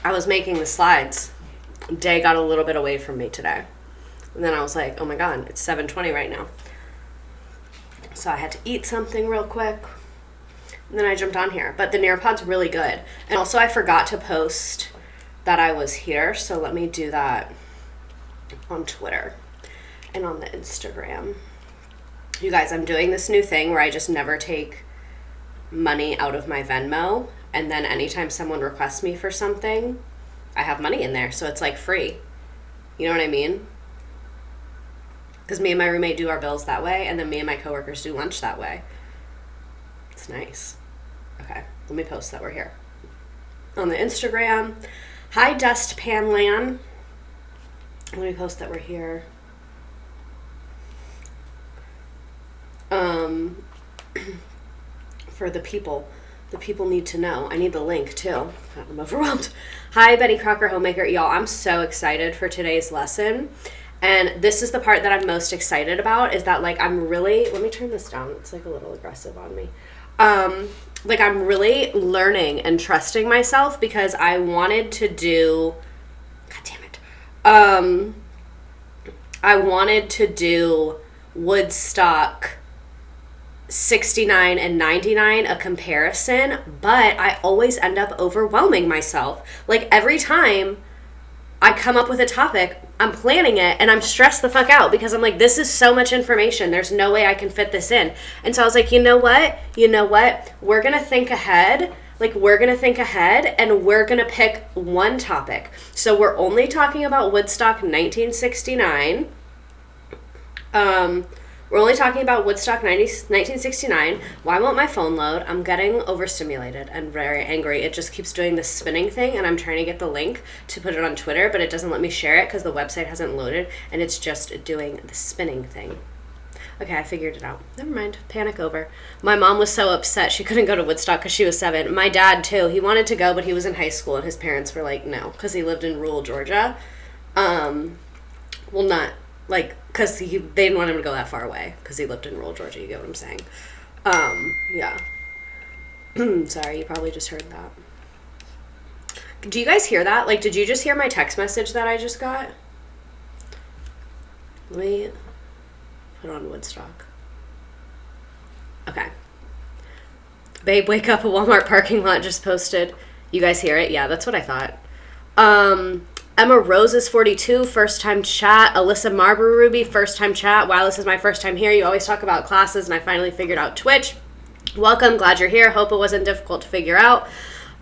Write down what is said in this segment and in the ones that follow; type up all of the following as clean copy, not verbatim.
I was making the slides. Day got a little bit away from me today. And then I was like, oh my God, it's 7:20 right now. So I had to eat something real quick. And then I jumped on here. But the Nearpod's really good. And also I forgot to post that I was here. So let me do that on Twitter and on the Instagram. You guys, I'm doing this new thing where I just never take money out of my Venmo. And then anytime someone requests me for something, I have money in there. So it's like free. You know what I mean? Because me and my roommate do our bills that way, and then me and my coworkers do lunch that way. It's nice. Okay, let me post that we're here. On the Instagram, hi Dustpanland. Let me post that we're here. For the people. The people need to know. I need the link too. I'm overwhelmed. Hi Betty Crocker Homemaker. Y'all, I'm so excited for today's lesson. And this is the part that I'm most excited about, is that like I'm really, let me turn this down. It's like a little aggressive on me. Like I'm really learning and trusting myself because I wanted to do, God damn it. I wanted to do Woodstock 69 and 99, a comparison, but I always end up overwhelming myself. Like every time I come up with a topic, I'm planning it and I'm stressed the fuck out because I'm like, this is so much information. There's no way I can fit this in. And so I was like, you know what? We're going to think ahead. Like we're going to think ahead and we're going to pick one topic. So we're only talking about Woodstock 1969. We're only talking about Woodstock 1969. Why won't my phone load? I'm getting overstimulated and very angry. It just keeps doing this spinning thing, and I'm trying to get the link to put it on Twitter, but it doesn't let me share it because the website hasn't loaded, and it's just doing the spinning thing. Okay, I figured it out. Never mind. Panic over. My mom was so upset she couldn't go to Woodstock because she was 7. My dad, too. He wanted to go, but he was in high school, and his parents were like, no, because he lived in rural Georgia. Well, not... like, because they didn't want him to go that far away, because he lived in rural Georgia, you get what I'm saying. Yeah. Sorry, you probably just heard that. Do you guys hear that? Like, did you just hear my text message that I just got? Let me put on Woodstock. Okay. Babe, wake up, a Walmart parking lot just posted. You guys hear it? Yeah, that's what I thought. Emma Rose is 42, first time chat. Alyssa Marbury Ruby, first time chat. Wow, this is my first time here. You always talk about classes, and I finally figured out Twitch. Welcome, glad you're here. Hope it wasn't difficult to figure out.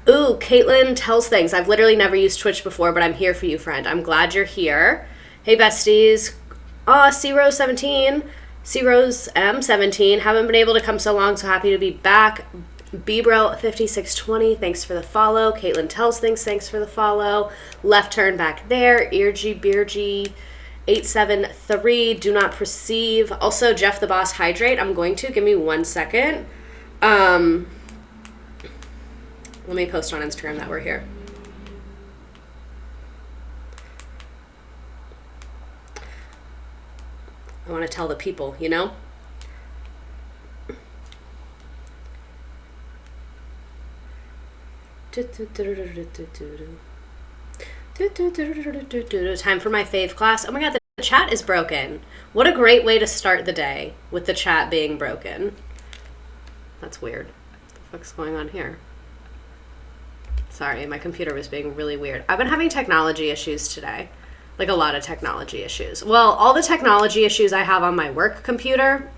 Ooh, Caitlin tells things. I've literally never used Twitch before, but I'm here for you, friend. I'm glad you're here. Hey, besties. C-Rose17. C-Rose M17. Haven't been able to come so long, so happy to be back. Bebro5620, thanks for the follow. Caitlin tells things, thanks for the follow. Left turn back there. Eargy Beergy 873, do not perceive. Also, Jeff the Boss Hydrate. I'm going to give me 1 second. Let me post on Instagram that we're here. I want to tell the people, you know? Time for my fave class. Oh my god, the chat is broken. What a great way to start the day, with the chat being broken. That's weird. What the fuck's going on here? Sorry, my computer was being really weird. I've been having technology issues today. Like a lot of technology issues. Well, all the technology issues I have on my work computer,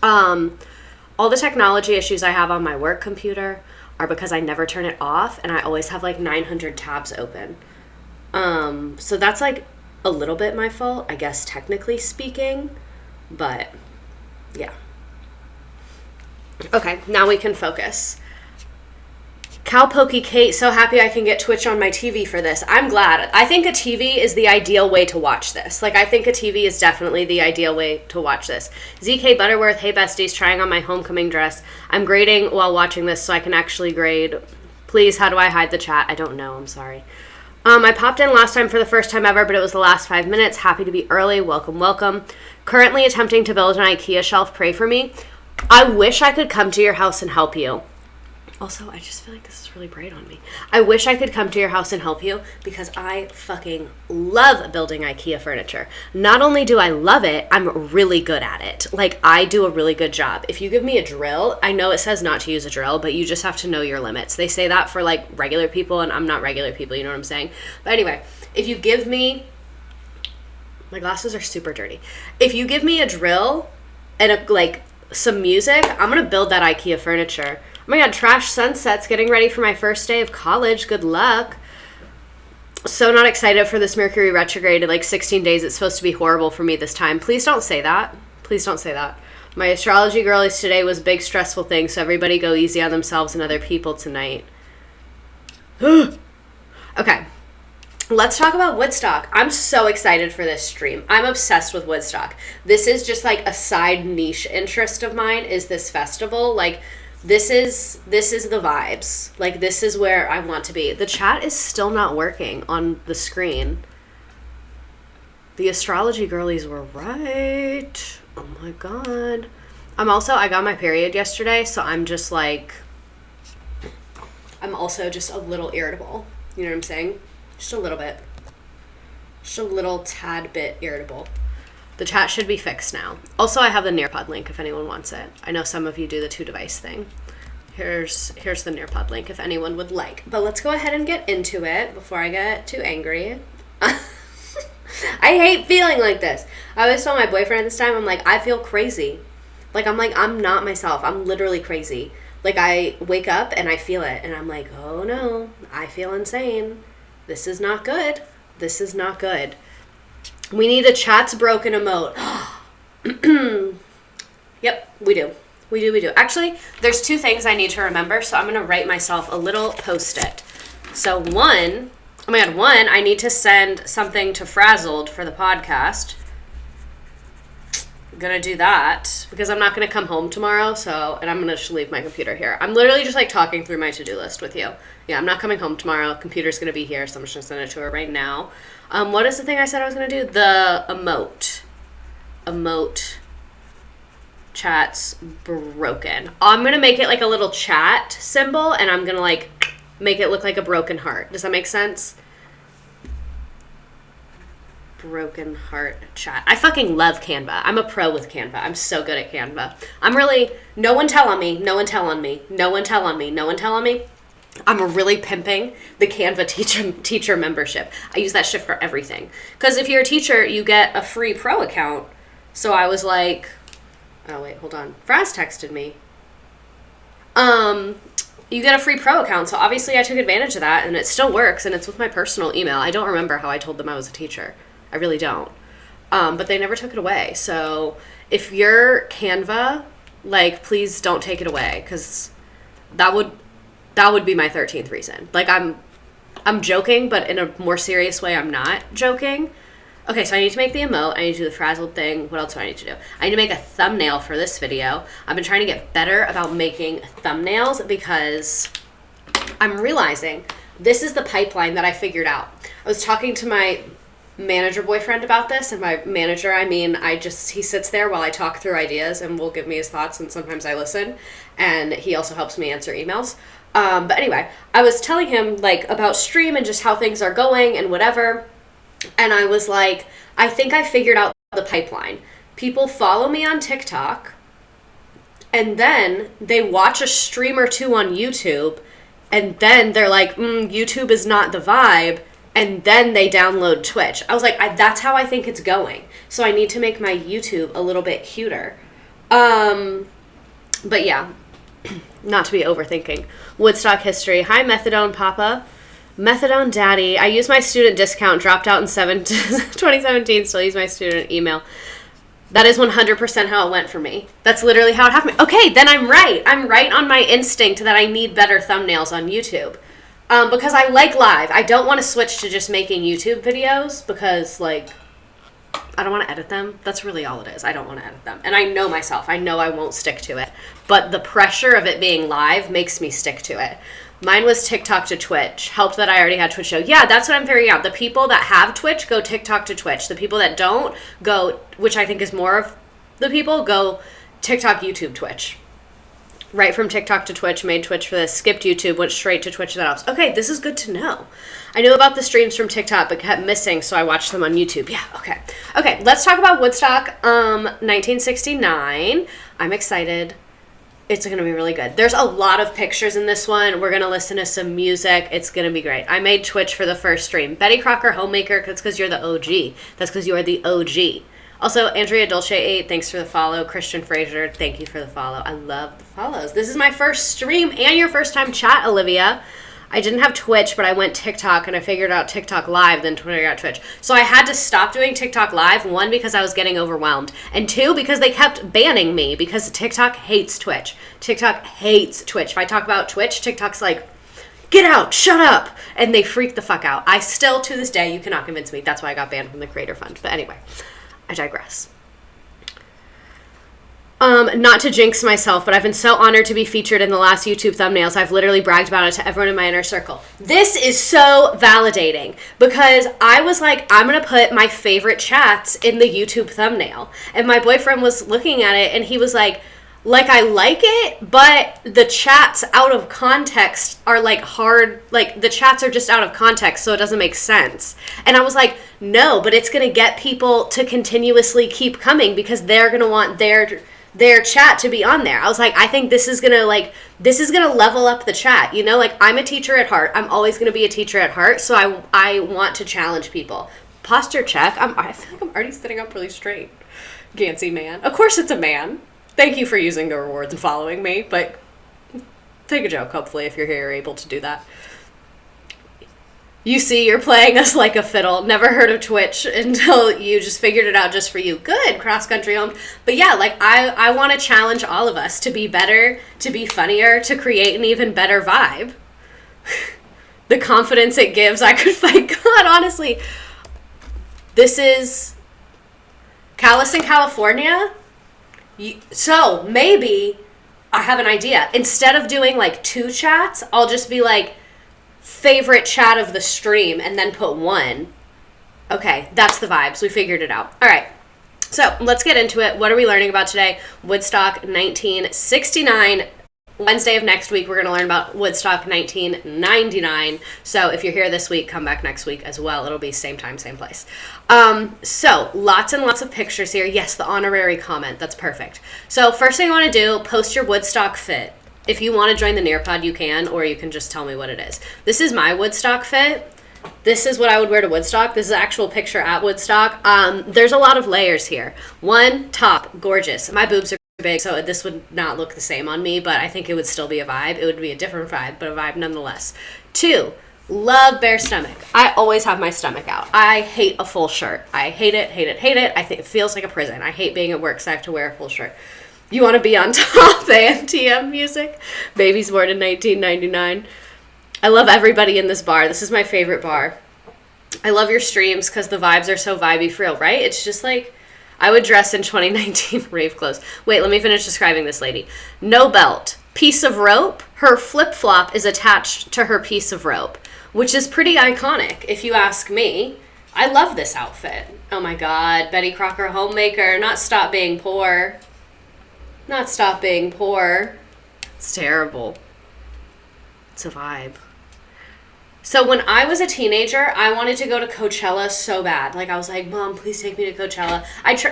all the technology issues I have on my work computer are because I never turn it off, and I always have like 900 tabs open. So that's like a little bit my fault, I guess, technically speaking, but yeah. Okay, now we can focus. Cowpokey Kate, so happy I can get Twitch on my TV for this. I'm glad. I think a TV is the ideal way to watch this. Like, I think a TV is definitely the ideal way to watch this. ZK Butterworth, hey besties, trying on my homecoming dress. I'm grading while watching this so I can actually grade. Please, how do I hide the chat? I don't know, I'm sorry. I popped in last time for the first time ever, but it was the last 5 minutes. Happy to be early. Welcome, welcome. Currently attempting to build an IKEA shelf. Pray for me. I wish I could come to your house and help you. Also, I just feel like this is really bright on me. I wish I could come to your house and help you because I fucking love building IKEA furniture. Not only do I love it, I'm really good at it. Like, I do a really good job. If you give me a drill, I know it says not to use a drill, but you just have to know your limits. They say that for, like, regular people, and I'm not regular people, you know what I'm saying? But anyway, if you give me... My glasses are super dirty. If you give me a drill and, some music, I'm going to build that IKEA furniture. Oh my God, trash sunsets, getting ready for my first day of college. Good luck. So not excited for this Mercury retrograde in 16 days. It's supposed to be horrible for me this time. Please don't say that. Please don't say that. My astrology girlies today was a big stressful thing, so everybody go easy on themselves and other people tonight. Okay. Let's talk about Woodstock. I'm so excited for this stream. I'm obsessed with Woodstock. This is just a side niche interest of mine is this festival. This is the vibes. This is where I want to be. The chat is still not working on the screen. The astrology girlies were right. Oh my God. I got my period yesterday, so I'm just I'm also just a little irritable. You know what I'm saying? Just a little bit. Just a little tad bit irritable. The chat should be fixed now. Also, I have the Nearpod link if anyone wants it. I know some of you do the 2-device thing. Here's the Nearpod link if anyone would like. But let's go ahead and get into it before I get too angry. I hate feeling like this. I always told my boyfriend this time, I'm I feel crazy. I'm not myself. I'm literally crazy. I wake up and I feel it. And I'm oh no, I feel insane. This is not good. This is not good. We need a chat's broken emote. Yep, we do. We do. Actually, there's 2 things I need to remember, so I'm going to write myself a little post-it. So one, I need to send something to Frazzled for the podcast. I'm going to do that because I'm not going to come home tomorrow, and I'm going to just leave my computer here. I'm literally just talking through my to-do list with you. Yeah, I'm not coming home tomorrow. Computer's going to be here, so I'm just going to send it to her right now. What is the thing I said I was going to do? The emote. Emote. Chat's broken. I'm going to make it a little chat symbol, and I'm going to make it look like a broken heart. Does that make sense? Broken heart chat. I fucking love Canva. I'm a pro with Canva. I'm so good at Canva. No one tell on me. No one tell on me. No one tell on me. No one tell on me. I'm really pimping the Canva teacher membership. I use that shit for everything. Because if you're a teacher, you get a free pro account. So I was oh wait, hold on. Fraz texted me. You get a free pro account. So obviously I took advantage of that, and it still works, and it's with my personal email. I don't remember how I told them I was a teacher. I really don't. But they never took it away. So if you're Canva, please don't take it away, because that would be my 13th reason. I'm joking, but in a more serious way, I'm not joking. Okay, so I need to make the emote. I need to do the frazzled thing. What else do I need to do? I need to make a thumbnail for this video. I've been trying to get better about making thumbnails because I'm realizing this is the pipeline that I figured out. I was talking to my manager boyfriend about this, and by manager he sits there while I talk through ideas and will give me his thoughts, and sometimes I listen, and he also helps me answer emails. But anyway, I was telling him about stream and just how things are going and whatever, and I was I think I figured out the pipeline. People follow me on TikTok, and then they watch a stream or 2 on YouTube, and then they're YouTube is not the vibe, and then they download Twitch. I was that's how I think it's going. So I need to make my YouTube a little bit cuter. But yeah, not to be overthinking. Woodstock history. Hi, Methadone Papa. Methadone Daddy. I used my student discount, dropped out in 2017, still use my student email. That is 100% how it went for me. That's literally how it happened. Okay, then I'm right. I'm right on my instinct that I need better thumbnails on YouTube. Because I like live. I don't want to switch to just making YouTube videos because, I don't want to edit them. That's really all it is. I don't want to edit them. And I know myself. I know I won't stick to it. But the pressure of it being live makes me stick to it. Mine was TikTok to Twitch. Helped that I already had Twitch show. Yeah, that's what I'm figuring out. The people that have Twitch go TikTok to Twitch. The people that don't go, which I think is more of the people, go TikTok, YouTube, Twitch. Right from TikTok to Twitch, made Twitch for this, skipped YouTube, went straight to Twitch. Okay, this is good to know. I knew about the streams from TikTok, but kept missing, so I watched them on YouTube. Yeah, okay. Okay, let's talk about Woodstock 1969. I'm excited. It's going to be really good. There's a lot of pictures in this one. We're going to listen to some music. It's going to be great. I made Twitch for the first stream. Betty Crocker Homemaker, that's because you're the OG. That's because you are the OG. Also, Andrea Dolce 8, thanks for the follow. Christian Fraser, thank you for the follow. I love the follows. This is my first stream and your first time chat, Olivia. I didn't have Twitch, but I went TikTok, and I figured out TikTok Live, then Twitter got Twitch. So I had to stop doing TikTok Live, one, because I was getting overwhelmed, and two, because they kept banning me, because TikTok hates Twitch. TikTok hates Twitch. If I talk about Twitch, TikTok's like, get out, shut up, and they freak the fuck out. I still, to this day, you cannot convince me. That's why I got banned from the Creator Fund. But anyway, I digress. Not to jinx myself, but I've been so honored to be featured in the last YouTube thumbnails. I've literally bragged about it to everyone in my inner circle. This is so validating because I was like, I'm going to put my favorite chats in the YouTube thumbnail. And my boyfriend was looking at it and he was like, I like it, but the chats out of context are like hard, like the chats are just out of context, so it doesn't make sense. And I was like, no, but it's going to get people to continuously keep coming because they're going to want their chat to be on there. I was like, I think this is gonna level up the chat, you know, like I'm a teacher at heart. I'm always gonna be a teacher at heart. So I want to challenge people. Posture check. I feel like I'm already sitting up really straight. Gansy man. Of course it's a man. Thank you for using the rewards and following me, but take a joke, hopefully, if you're here, you're able to do that. You see, you're playing us like a fiddle. Never heard of Twitch until you just figured it out just for you. Good, cross-country home. But yeah, like I want to challenge all of us to be better, to be funnier, to create an even better vibe. The confidence it gives, I could fight God, honestly. This is Callis in California. So maybe I have an idea. Instead of doing like 2 chats, I'll just be like, favorite chat of the stream and then put 1. Okay, that's the vibes. We figured it out. All right, so let's get into it. What are we learning about today? Woodstock 1969. Wednesday of next week, we're going to learn about Woodstock 1999. So if you're here this week, come back next week as well. It'll be same time, same place. So lots and lots of pictures here. Yes, the honorary comment. That's perfect. So first thing you want to do, post your Woodstock fit. If you want to join the Nearpod, you can, or you can just tell me what it is. This is my Woodstock fit. This is what I would wear to Woodstock. This is an actual picture at Woodstock. There's a lot of layers here. 1, top, gorgeous. My boobs are big, so this would not look the same on me, but I think it would still be a vibe. It would be a different vibe, but a vibe nonetheless. 2, love bare stomach. I always have my stomach out. I hate a full shirt. I hate it, hate it, hate it. I think it feels like a prison. I hate being at work, so I have to wear a full shirt. You want to be on top, AMTM music. Baby's born in 1999. I love everybody in this bar. This is my favorite bar. I love your streams because the vibes are so vibey for real, right? It's just like, I would dress in 2019 rave clothes. Wait, let me finish describing this lady. No belt. Piece of rope. Her flip-flop is attached to her piece of rope, which is pretty iconic, if you ask me. I love this outfit. Oh my God. Betty Crocker Homemaker. Not stop being poor. Not stop being poor. It's terrible. It's a vibe. So when I was a teenager, I wanted to go to Coachella so bad. Like, I was like, Mom, please take me to Coachella.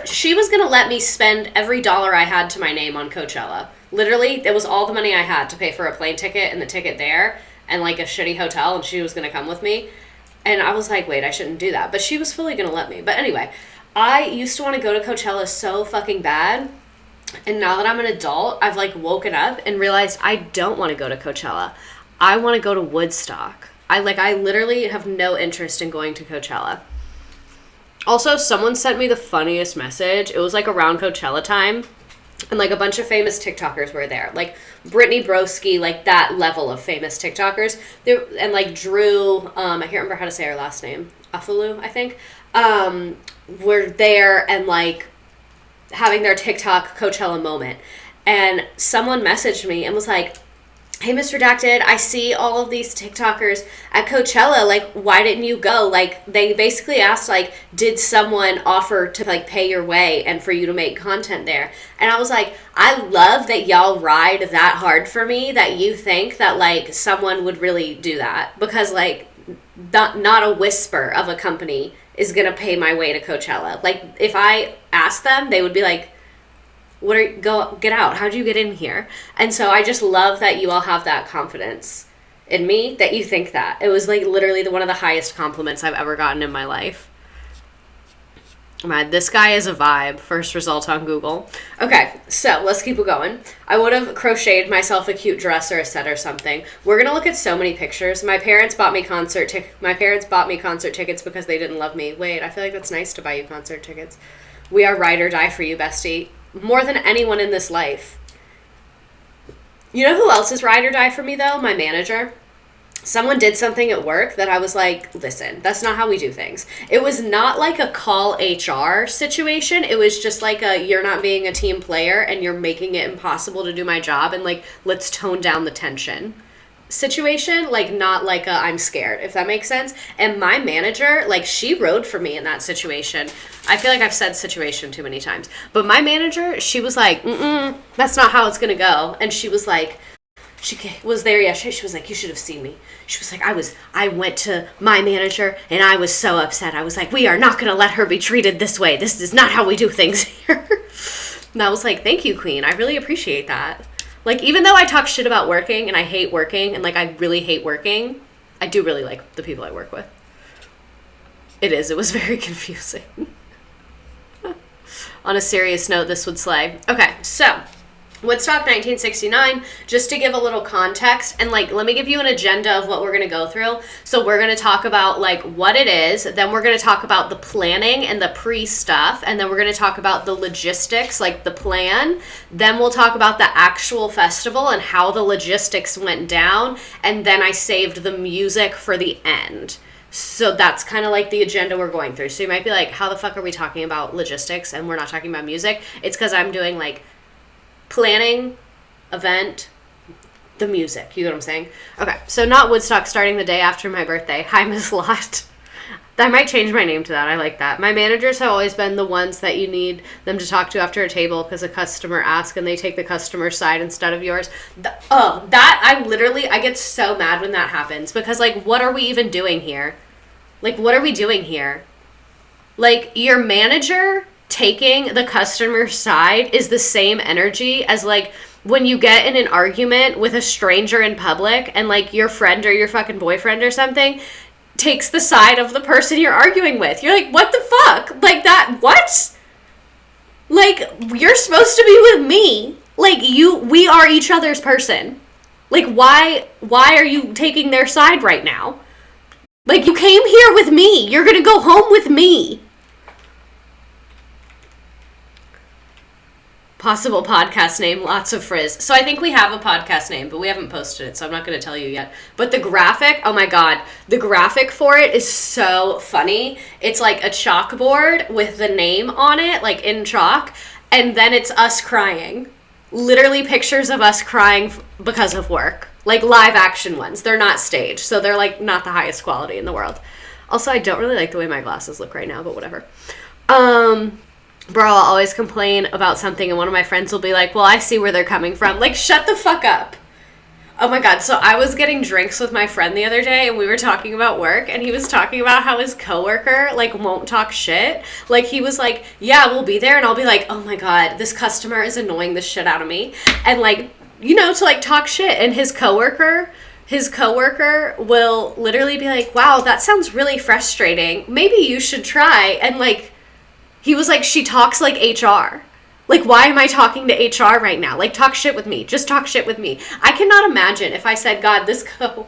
She was going to let me spend every dollar I had to my name on Coachella. Literally, it was all the money I had to pay for a plane ticket and the ticket there and, like, a shitty hotel, and she was going to come with me. And I was like, wait, I shouldn't do that. But she was fully going to let me. But anyway, I used to want to go to Coachella so fucking bad. And now that I'm an adult, I've like woken up and realized I don't want to go to Coachella. I want to go to Woodstock. I literally have no interest in going to Coachella. Also, someone sent me the funniest message. It was like around Coachella time. And like a bunch of famous TikTokers were there. Like Brittany Broski, like that level of famous TikTokers. And like Drew, I can't remember how to say her last name. Afulu, I think. Were there and like having their TikTok Coachella moment. And someone messaged me and was like, hey, Miss Redacted, I see all of these TikTokers at Coachella. Like, why didn't you go? Like, they basically asked, like, did someone offer to, like, pay your way and for you to make content there? And I was like, I love that y'all ride that hard for me, that you think that, like, someone would really do that. Because, like, not a whisper of a company is going to pay my way to Coachella. Like, if I asked them, they would be like, get out. How'd you get in here? And so I just love that you all have that confidence in me, that you think that. It was like literally one of the highest compliments I've ever gotten in my life. Man, this guy is a vibe. First result on Google. Okay, so let's keep it going. I would have crocheted myself a cute dress or a set or something. We're gonna look at so many pictures. My parents bought me concert tickets because they didn't love me. Wait, I feel like that's nice to buy you concert tickets. We are ride or die for you, bestie. More than anyone in this life. You know who else is ride or die for me, though? My manager. Someone did something at work that I was like, listen, that's not how we do things. It was not like a call HR situation. It was just like you're not being a team player and you're making it impossible to do my job, and like, let's tone down the tension situation, like not like I'm scared, if that makes sense. And my manager, like, she rode for me in that situation. I feel like I've said situation too many times, but my manager, she was like, that's not how it's gonna go. And she was like, she was there yesterday, she was like, you should have seen me. She was like, I went to my manager and I was so upset. I was like, we are not gonna let her be treated this way. This is not how we do things here. And I was like, thank you, queen, I really appreciate that. Like, even though I talk shit about working and I hate working and, like, I really hate working, I do really like the people I work with. It was very confusing. On a serious note, this would slay. Okay, so Woodstock 1969, just to give a little context, and like, let me give you an agenda of what we're going to go through. So we're going to talk about like what it is, then we're going to talk about the planning and the pre-stuff, and then we're going to talk about the logistics, like the plan. Then we'll talk about the actual festival and how the logistics went down, and then I saved the music for the end. So that's kind of like the agenda we're going through. So you might be like, how the fuck are we talking about logistics and we're not talking about music? It's because I'm doing like planning, event, the music. You know what I'm saying? Okay, so not Woodstock starting the day after my birthday. Hi, Miss Lot. I might change my name to that. I like that. My managers have always been the ones that you need them to talk to after a table because a customer asks and they take the customer's side instead of yours. I get so mad when that happens because, like, what are we even doing here? Like, what are we doing here? Like, your manager taking the customer's side is the same energy as, like, when you get in an argument with a stranger in public and, like, your friend or your fucking boyfriend or something takes the side of the person you're arguing with. You're like, what the fuck? Like, that, what? Like, you're supposed to be with me. Like, we are each other's person. Like, why are you taking their side right now? Like, you came here with me. You're gonna go home with me. Possible podcast name, lots of frizz. So I think we have a podcast name, but we haven't posted it, so I'm not going to tell you yet. But the graphic, oh my god, the graphic for it is so funny. It's like a chalkboard with the name on it, like in chalk, and then it's us crying. Literally pictures of us crying because of work. Like live action ones. They're not staged, so they're like not the highest quality in the world. Also, I don't really like the way my glasses look right now, but whatever. Bro, I'll always complain about something and one of my friends will be like, well, I see where they're coming from. Like, shut the fuck up. Oh my god, so I was getting drinks with my friend the other day and we were talking about work and he was talking about how his coworker, like, won't talk shit. Like, he was like, yeah, we'll be there, and I'll be like, oh my god, this customer is annoying the shit out of me. And, like, you know, to, like, talk shit. And his coworker will literally be like, wow, that sounds really frustrating. Maybe you should try. And, like, he was like, she talks like HR. Like, why am I talking to HR right now? Like, talk shit with me. Just talk shit with me. I cannot imagine if I said, God, this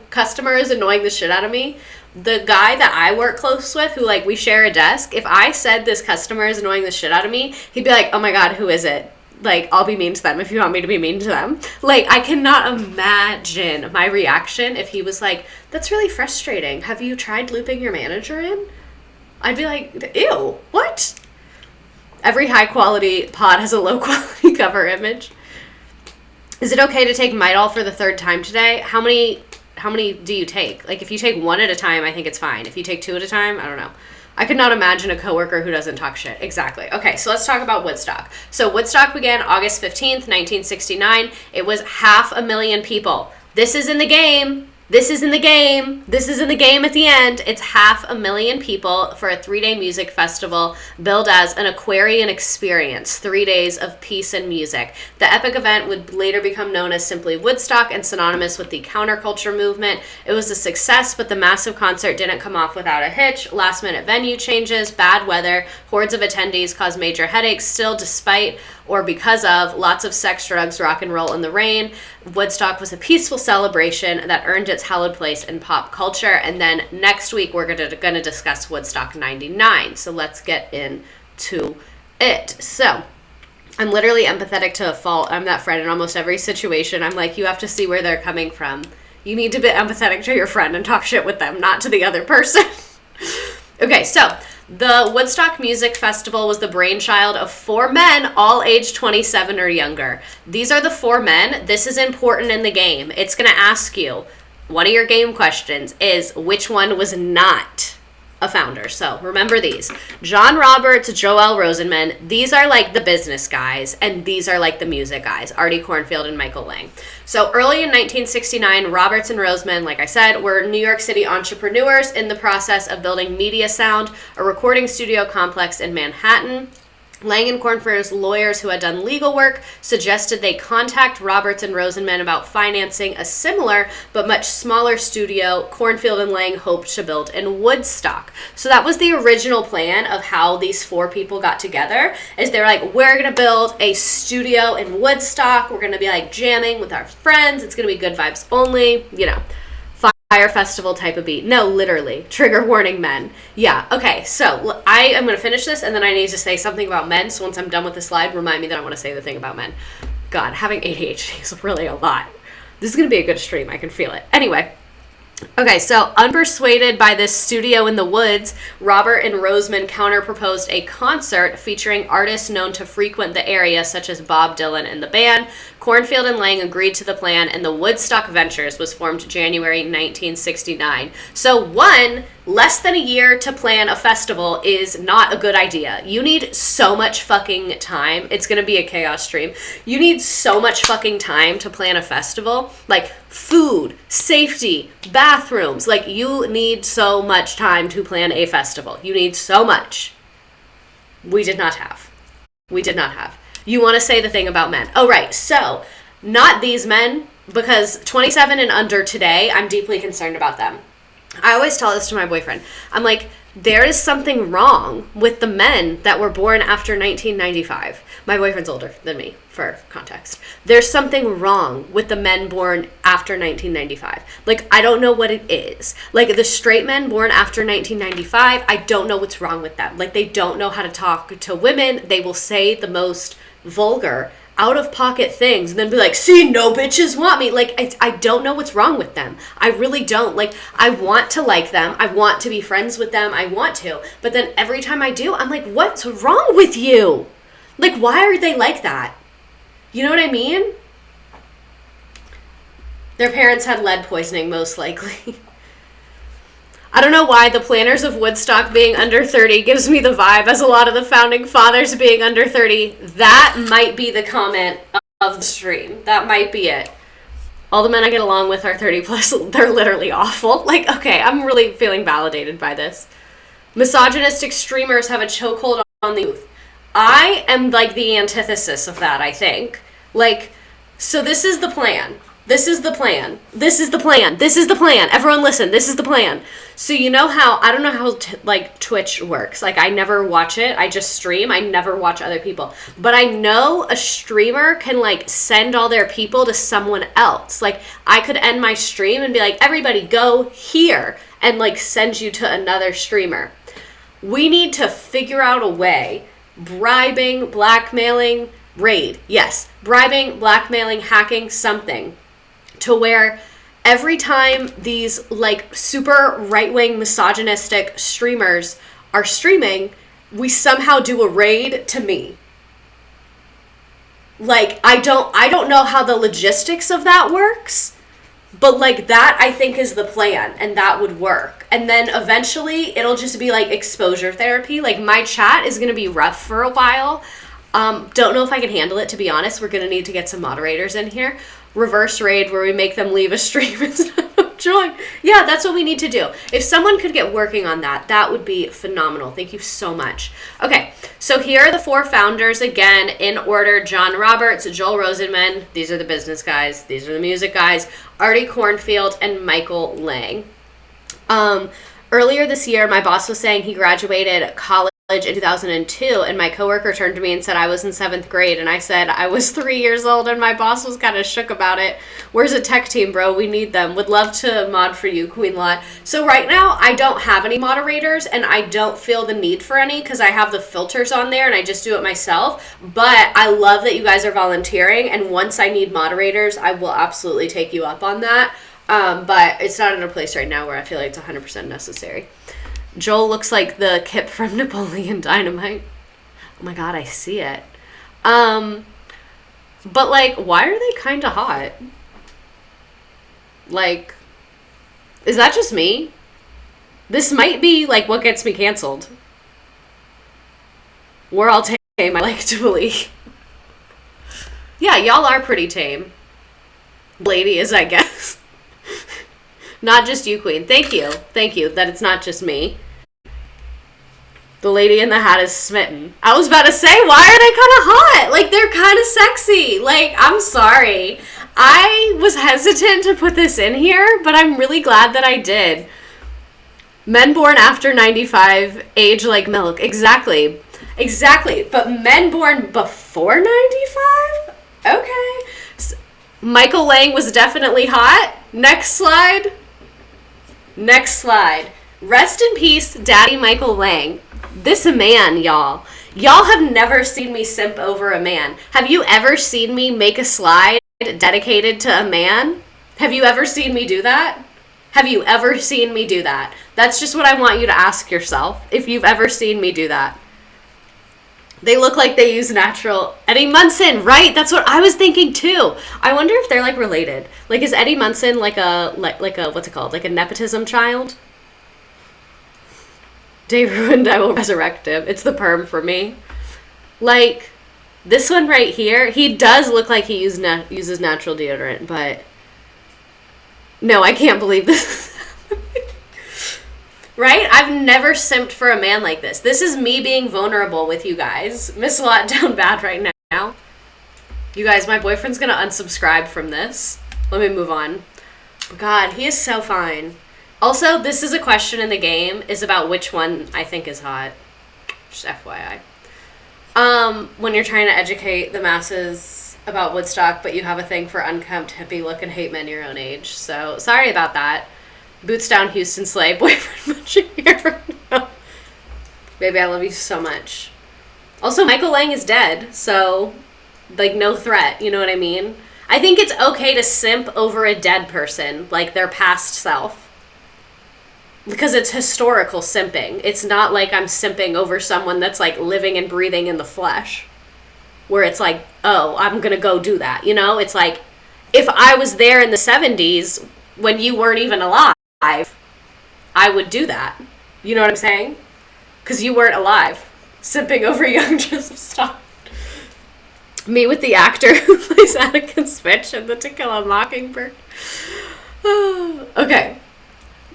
customer is annoying the shit out of me. The guy that I work close with, who, like, we share a desk, if I said this customer is annoying the shit out of me, he'd be like, oh my God, who is it? Like, I'll be mean to them if you want me to be mean to them. Like, I cannot imagine my reaction if he was like, that's really frustrating. Have you tried looping your manager in? I'd be like, ew, what? Every high-quality pod has a low-quality cover image. Is it okay to take Midol for the third time today? How many do you take? Like, if you take one at a time, I think it's fine. If you take two at a time, I don't know. I could not imagine a coworker who doesn't talk shit. Exactly. Okay, so let's talk about Woodstock. So Woodstock began August 15th, 1969. It was 500,000 people. This is in the game. This is in the game. This is in the game at the end. It's 500,000 people for a 3-day music festival billed as an Aquarian experience, 3 days of peace and music. The epic event would later become known as simply Woodstock and synonymous with the counterculture movement. It was a success, but the massive concert didn't come off without a hitch. Last-minute venue changes, bad weather, hordes of attendees caused major headaches. Still, despite or because of lots of sex, drugs, rock and roll in the rain, Woodstock was a peaceful celebration that earned its hallowed place in pop culture. And then next week, we're going to discuss Woodstock 99. So let's get into it. So I'm literally empathetic to a fault. I'm that friend in almost every situation. I'm like, you have to see where they're coming from. You need to be empathetic to your friend and talk shit with them, not to the other person. Okay, so the Woodstock Music Festival was the brainchild of 4 men, all aged 27 or younger. These are the 4 men. This is important in the game. It's going to ask you, one of your game questions is, which one was not a founder? So remember these. John Roberts, Joel Rosenman. These are like the business guys, and these are like the music guys, Artie Cornfield and Michael Lang. So early in 1969, Roberts and Roseman, like I said, were New York City entrepreneurs in the process of building Media Sound, a recording studio complex in Manhattan. Lang and Cornfield's lawyers who had done legal work suggested they contact Roberts and Rosenman about financing a similar but much smaller studio Cornfield and Lang hoped to build in Woodstock. So that was the original plan of how these 4 people got together, is they're like, we're going to build a studio in Woodstock. We're going to be like jamming with our friends. It's going to be good vibes only, you know. Fire festival type of beat. No, literally. Trigger warning, men. Yeah, okay, so I am going to finish this, and then I need to say something about men, so once I'm done with the slide, remind me that I want to say the thing about men. God, having ADHD is really a lot. This is going to be a good stream. I can feel it. Anyway. Okay, so unpersuaded by this studio in the woods, Robert and Roseman counter-proposed a concert featuring artists known to frequent the area, such as Bob Dylan and the band. Cornfield and Lang agreed to the plan, and the Woodstock Ventures was formed January 1969. So less than a year to plan a festival is not a good idea. You need so much fucking time. It's going to be a chaos stream. You need so much fucking time to plan a festival. Like food, safety, bathrooms. Like, you need so much time to plan a festival. You need so much. We did not have. You want to say the thing about men. Oh, right. So, not these men, because 27 and under today, I'm deeply concerned about them. I always tell this to my boyfriend. I'm like, there is something wrong with the men that were born after 1995. My boyfriend's older than me, for context. There's something wrong with the men born after 1995. Like, I don't know what it is. Like, the straight men born after 1995, I don't know what's wrong with them. Like, they don't know how to talk to women. They will say the most vulgar, out-of-pocket things and then be like, see, no bitches want me. Like, I don't know what's wrong with them. I really don't. Like, I want to like them. I want to be friends with them. I want to. But then every time I do, I'm like, what's wrong with you? Like, why are they like that? You know what I mean? Their parents had lead poisoning, most likely. I don't know why the planners of Woodstock being under 30 gives me the vibe as a lot of the founding fathers being under 30. That might be the comment of the stream. That might be it. All the men I get along with are 30 plus. They're literally awful. Like, okay, I'm really feeling validated by this. Misogynistic streamers have a chokehold on the youth. I am like the antithesis of that, I think. Like, so this is the plan. This is the plan. This is the plan. This is the plan. Everyone listen. This is the plan. So you know how, I don't know how like Twitch works. Like, I never watch it. I just stream. I never watch other people. But I know a streamer can like send all their people to someone else. Like, I could end my stream and be like, everybody go here, and like send you to another streamer. We need to figure out a way, bribing, blackmailing, raid. Yes. Bribing, blackmailing, hacking, something. To where every time these like super right-wing misogynistic streamers are streaming, we somehow do a raid to me. Like, I don't know how the logistics of that works, but like that I think is the plan, and that would work. And then eventually it'll just be like exposure therapy. Like, my chat is going to be rough for a while. Don't know if I can handle it, to be honest. We're going to need to get some moderators in here. Reverse raid, where we make them leave a stream instead of join. Yeah, that's what we need to do. If someone could get working on that, that would be phenomenal. Thank you so much. Okay, so here are the 4 founders again in order: John Roberts, Joel Rosenman, these are the business guys, these are the music guys, Artie Cornfield, and Michael Lang. Earlier this year, my boss was saying he graduated college in 2002, and my coworker turned to me and said I was in 7th grade, and I said I was 3 years old, and my boss was kind of shook about it. Where's a tech team, bro? We need them. Would love to mod for you, Queen Lot. So right now, I don't have any moderators, and I don't feel the need for any because I have the filters on there, and I just do it myself. But I love that you guys are volunteering, and once I need moderators, I will absolutely take you up on that. But it's not in a place right now where I feel like it's 100% necessary. Joel looks like the Kip from Napoleon Dynamite. Oh my god, I see it. But like, why are they kind of hot? Like, is that just me? This might be like what gets me canceled. We're all tame, I like to believe. Yeah, y'all are pretty tame. Lady is, I guess. Not just you, Queen. Thank you. Thank you that it's not just me. The lady in the hat is smitten. I was about to say, why are they kind of hot? Like, they're kind of sexy. Like, I'm sorry. I was hesitant to put this in here, but I'm really glad that I did. Men born after 95 age like milk. Exactly. Exactly. But men born before 95? Okay. Michael Lang was definitely hot. Next slide. Next slide. Rest in peace, Daddy Michael Lang. This a man, y'all. Y'all have never seen me simp over a man. Have you ever seen me make a slide dedicated to a man? Have you ever seen me do that? Have you ever seen me do that? That's just what I want you to ask yourself, if you've ever seen me do that. They look like they use natural. Eddie Munson, right? That's what I was thinking too. I wonder if they're like related. Like, is Eddie Munson like a what's it called? Like a nepotism child? Day ruined, I will resurrect him. It's the perm for me. Like, this one right here, he does look like he uses natural deodorant, but no, I can't believe this. Right? I've never simped for a man like this. This is me being vulnerable with you guys. Miss a lot down bad right now. You guys, my boyfriend's gonna unsubscribe from this. Let me move on. God, he is so fine. Also, this is a question in the game, is about which one I think is hot. Just FYI. When you're trying to educate the masses about Woodstock, but you have a thing for unkempt, hippie look and hate men your own age. So, sorry about that. Boots down, Houston Slay, boyfriend munching here. Baby, I love you so much. Also, Michael Lang is dead, so, like, no threat, you know what I mean? I think it's okay to simp over a dead person, like their past self. Because it's historical simping. It's not like I'm simping over someone that's, like, living and breathing in the flesh. Where it's like, oh, I'm gonna go do that, you know? It's like, if I was there in the 70s when you weren't even alive, I would do that. You know what I'm saying? Because you weren't alive. Simping over young Joseph Stalin. Me with the actor who plays Atticus Finch in The To Kill a Mockingbird. Okay.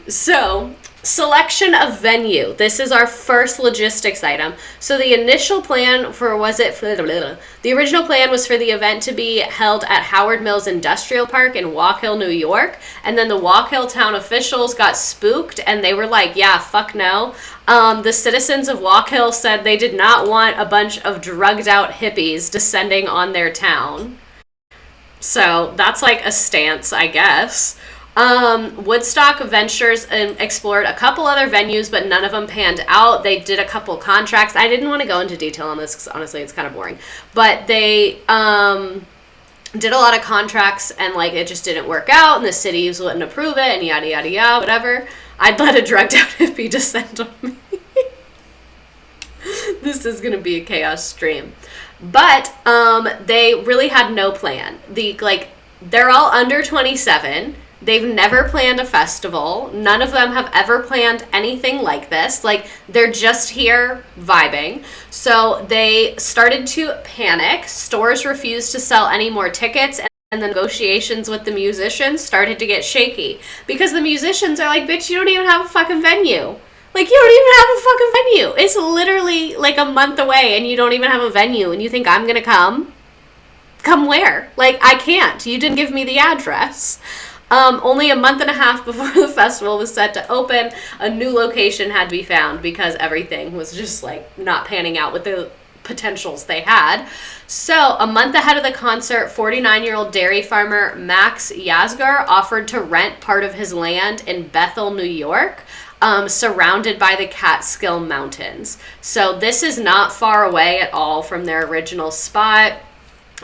So, selection of venue. This is our first logistics item. So the initial plan the original plan was for the event to be held at Howard Mills Industrial Park in Walk Hill, New York. And then the Walk Hill town officials got spooked and they were like, yeah, fuck no. The citizens of Walk Hill said they did not want a bunch of drugged out hippies descending on their town. So that's like a stance, I guess. Woodstock Ventures explored a couple other venues, but none of them panned out. They did a couple contracts. I didn't want to go into detail on this because honestly it's kind of boring. But they did a lot of contracts and like it just didn't work out and the cities wouldn't approve it and yada yada yada, whatever. I'd let a drugged out hippie descend on me. This is going to be a chaos stream. But they really had no plan. They're all under 27. They've never planned a festival. None of them have ever planned anything like this. Like, they're just here vibing. So they started to panic. Stores refused to sell any more tickets, and the negotiations with the musicians started to get shaky. Because the musicians are like, bitch, you don't even have a fucking venue. Like, you don't even have a fucking venue. It's literally like a month away, and you don't even have a venue, and you think I'm gonna come? Come where? Like, I can't. You didn't give me the address. Only a month and a half before the festival was set to open, a new location had to be found because everything was just, like, not panning out with the potentials they had. So, a month ahead of the concert, 49-year-old dairy farmer Max Yasgur offered to rent part of his land in Bethel, New York, surrounded by the Catskill Mountains. So, this is not far away at all from their original spot,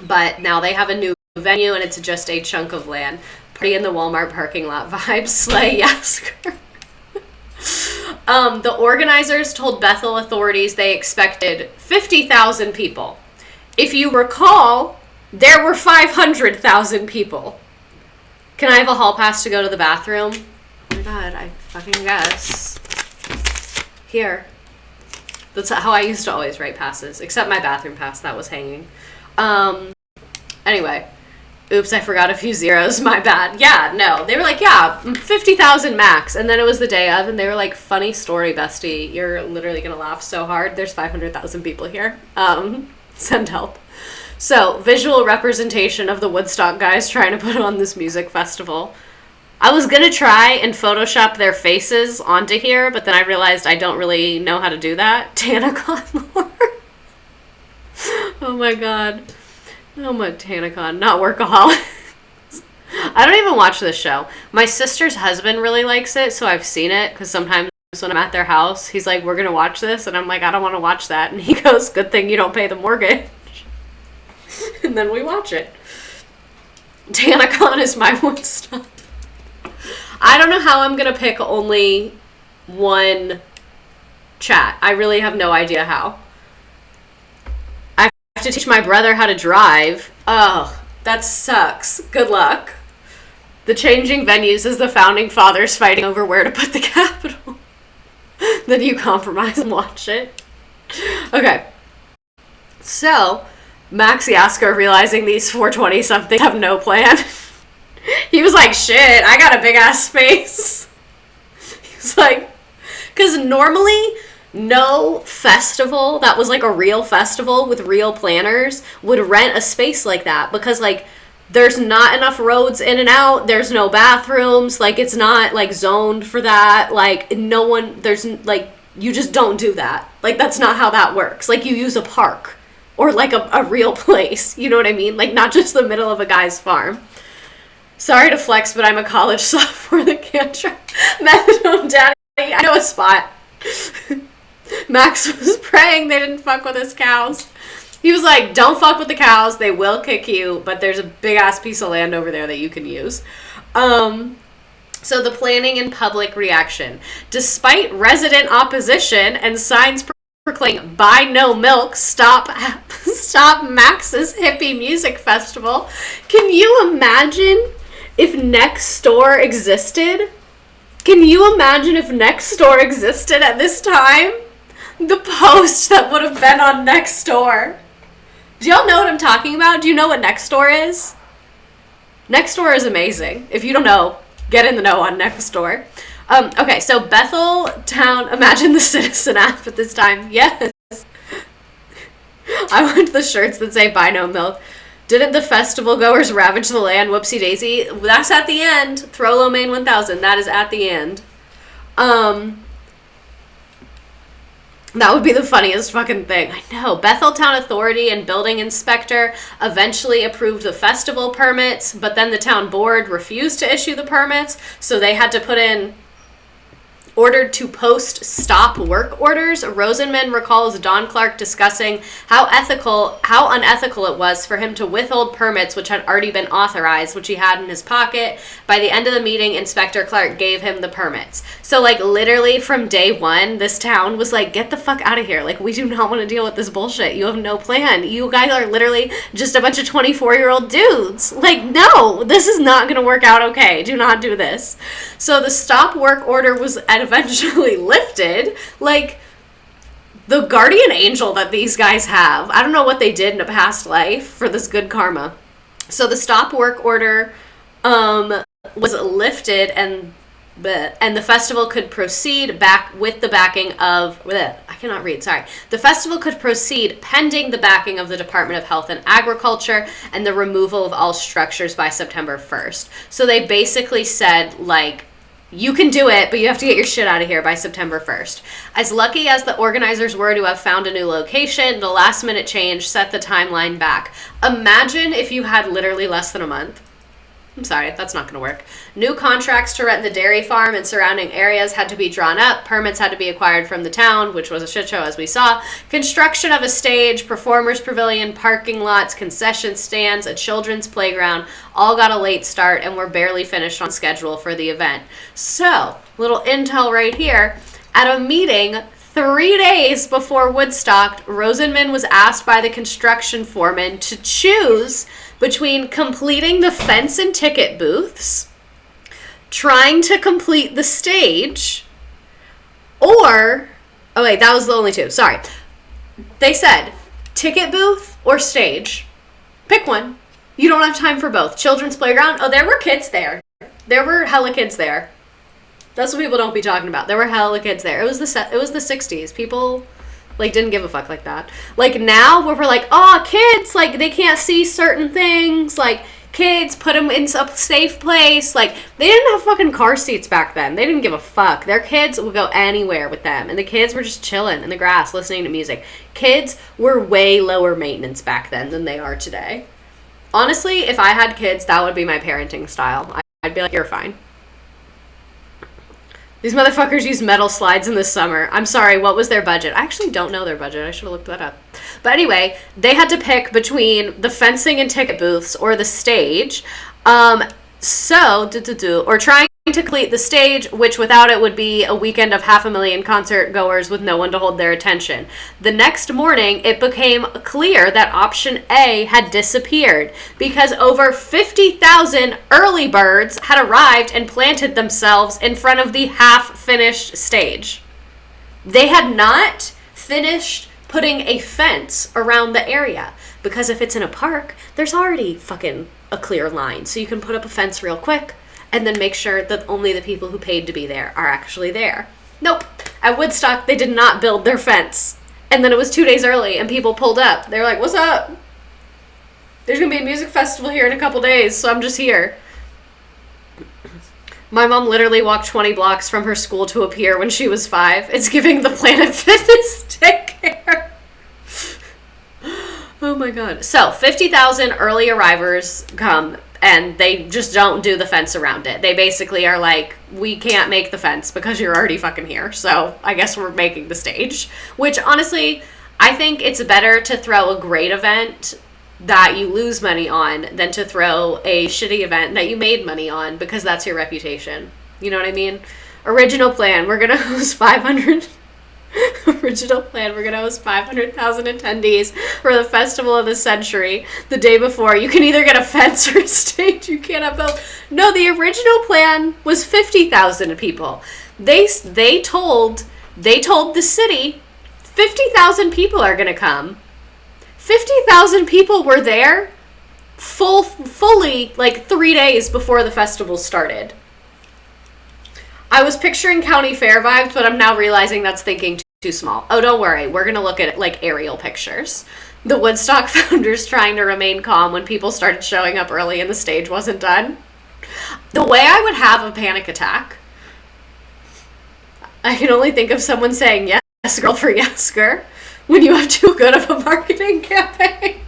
but now they have a new venue, and it's just a chunk of land. Pretty in the Walmart parking lot vibes. Slay Yasker. The organizers told Bethel authorities they expected 50,000 people. If you recall, there were 500,000 people. Can I have a hall pass to go to the bathroom? Oh my god, I fucking guess. Here. That's how I used to always write passes, except my bathroom pass that was hanging. Anyway. Oops, I forgot a few zeros. My bad. Yeah, no. They were like, yeah, 50,000 max. And then it was the day of, and they were like, funny story, bestie. You're literally going to laugh so hard. There's 500,000 people here. Send help. So, visual representation of the Woodstock guys trying to put on this music festival. I was going to try and Photoshop their faces onto here, but then I realized I don't really know how to do that. TanaCon lore. Oh my god. Oh my TanaCon, not Workaholics. I don't even watch this show. My sister's husband really likes it, so I've seen it, because sometimes when I'm at their house, he's like, we're going to watch this, and I'm like, I don't want to watch that. And he goes, good thing you don't pay the mortgage. And then we watch it. TanaCon is my Woodstock. I don't know how I'm going to pick only one chat. I really have no idea how. To teach my brother how to drive. Oh, that sucks. Good luck. The changing venues is the founding fathers fighting over where to put the Capitol. Then you compromise and watch it. Okay. So, Max Yasker realizing these 420-somethings have no plan. He was like, shit, I got a big-ass space. He was like, because normally no festival that was like a real festival with real planners would rent a space like that, because like there's not enough roads in and out, there's no bathrooms, like it's not like zoned for that, like no one, there's like, you just don't do that, like that's not how that works. Like you use a park or like a real place, you know what I mean, like not just the middle of a guy's farm. Sorry to flex, but I'm a college sophomore that can't try methadone. Daddy, I know a spot. Max was praying they didn't fuck with his cows. He was like, don't fuck with the cows. They will kick you, but there's a big-ass piece of land over there that you can use. So the planning and public reaction. Despite resident opposition and signs proclaiming, buy no milk, stop Max's hippie music festival. Can you imagine if Next Door existed? Can you imagine if Next Door existed at this time? The post that would have been on Next Door. Do y'all know what I'm talking about? Do you know what Next Door is? Next Door is amazing. If you don't know, get in the know on Next Door. Okay, so Bethel Town, imagine the Citizen app at this time. Yes. I want the shirts that say buy no milk. Didn't the festival goers ravage the land? Whoopsie daisy. That's at the end. Throlo Main 1000. That is at the end. That would be the funniest fucking thing. I know. Bethel Town Authority and building inspector eventually approved the festival permits, but then the town board refused to issue the permits, so they had to put in ordered to post stop work orders. Rosenman recalls Don Clark discussing how unethical it was for him to withhold permits which had already been authorized, which he had in his pocket. By the end of the meeting, Inspector Clark gave him the permits. So, like, literally from day one, this town was like, get the fuck out of here. Like, we do not want to deal with this bullshit. You have no plan. You guys are literally just a bunch of 24-year-old dudes. Like, no, this is not going to work out okay. Do not do this. So the stop work order was eventually lifted. Like, the guardian angel that these guys have, I don't know what they did in a past life for this good karma. So the stop work order was lifted, and the festival could proceed back with the backing of, I cannot read, sorry. The festival could proceed pending the backing of the Department of Health and Agriculture and the removal of all structures by September 1st. So they basically said, like, you can do it, but you have to get your shit out of here by September 1st. As lucky as the organizers were to have found a new location, the last minute change set the timeline back. Imagine if you had literally less than a month. I'm sorry, that's not going to work. New contracts to rent the dairy farm and surrounding areas had to be drawn up. Permits had to be acquired from the town, which was a shit show as we saw. Construction of a stage, performers pavilion, parking lots, concession stands, a children's playground all got a late start and were barely finished on schedule for the event. So, little intel right here. At a meeting 3 days before Woodstock, Rosenman was asked by the construction foreman to choose between completing the fence and ticket booths, trying to complete the stage, or, oh wait, that was the only two, sorry. They said, ticket booth or stage. Pick one. You don't have time for both. Children's playground, oh, there were kids there. There were hella kids there. That's what people don't be talking about. There were hella kids there. It was the 60s. People, like, didn't give a fuck like that. Like, now, where we're like, oh, kids, like, they can't see certain things. Like, kids, put them in a safe place. Like, they didn't have fucking car seats back then. They didn't give a fuck. Their kids would go anywhere with them. And the kids were just chilling in the grass, listening to music. Kids were way lower maintenance back then than they are today. Honestly, if I had kids, that would be my parenting style. I'd be like, you're fine. These motherfuckers use metal slides in the summer. I'm sorry, what was their budget? I actually don't know their budget. I should have looked that up. But anyway, they had to pick between the fencing and ticket booths or the stage. Or trying to complete the stage, which without it would be a weekend of 500,000 concert goers with no one to hold their attention. The next morning, it became clear that option A had disappeared because over 50,000 early birds had arrived and planted themselves in front of the half-finished stage. They had not finished putting a fence around the area because if it's in a park, there's already fucking a clear line. So you can put up a fence real quick and then make sure that only the people who paid to be there are actually there. Nope. At Woodstock, they did not build their fence. And then it was 2 days early, and people pulled up. They were like, what's up? There's going to be a music festival here in a couple days, so I'm just here. My mom literally walked 20 blocks from her school to a pier when she was 5. It's giving the Planet Fitness take care. Oh my god. So, 50,000 early arrivers come, and they just don't do the fence around it. They basically are like, we can't make the fence because you're already fucking here, so I guess we're making the stage. Which, honestly, I think it's better to throw a great event that you lose money on than to throw a shitty event that you made money on, because that's your reputation. You know what I mean? Original plan, we're gonna host 500... Original plan, we're going to host 500,000 attendees for the festival of the century. The day before, you can either get a fence or a stage. You can't have both. No, the original plan was 50,000 people. They told the city 50,000 people are going to come. 50,000 people were there fully like 3 days before the festival started. I was picturing county fair vibes, but I'm now realizing that's thinking too small. Oh, don't worry. We're going to look at like aerial pictures. The Woodstock founders trying to remain calm when people started showing up early and the stage wasn't done. The way I would have a panic attack, I can only think of someone saying, yes, girl, for yes, girl, when you have too good of a marketing campaign.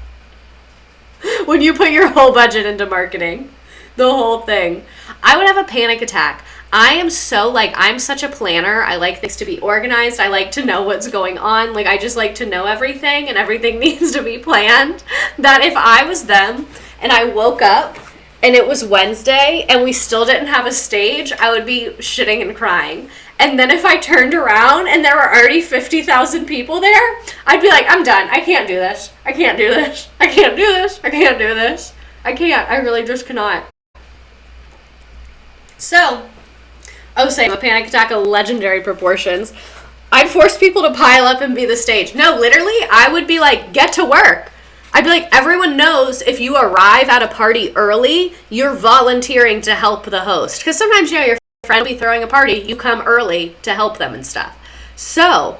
When you put your whole budget into marketing. The whole thing. I would have a panic attack. I am so, like, I'm such a planner. I like things to be organized. I like to know what's going on. Like, I just like to know everything, and everything needs to be planned. That if I was them and I woke up and it was Wednesday and we still didn't have a stage, I would be shitting and crying. And then if I turned around and there were already 50,000 people there, I'd be like, I'm done. I can't do this. I can't do this. I can't do this. I can't do this. I can't. I really just cannot. So, same, a panic attack of legendary proportions. I'd force people to pile up and be the stage. No, literally, I would be like, get to work. I'd be like, everyone knows if you arrive at a party early, you're volunteering to help the host. Because sometimes, your friend will be throwing a party, you come early to help them and stuff. So,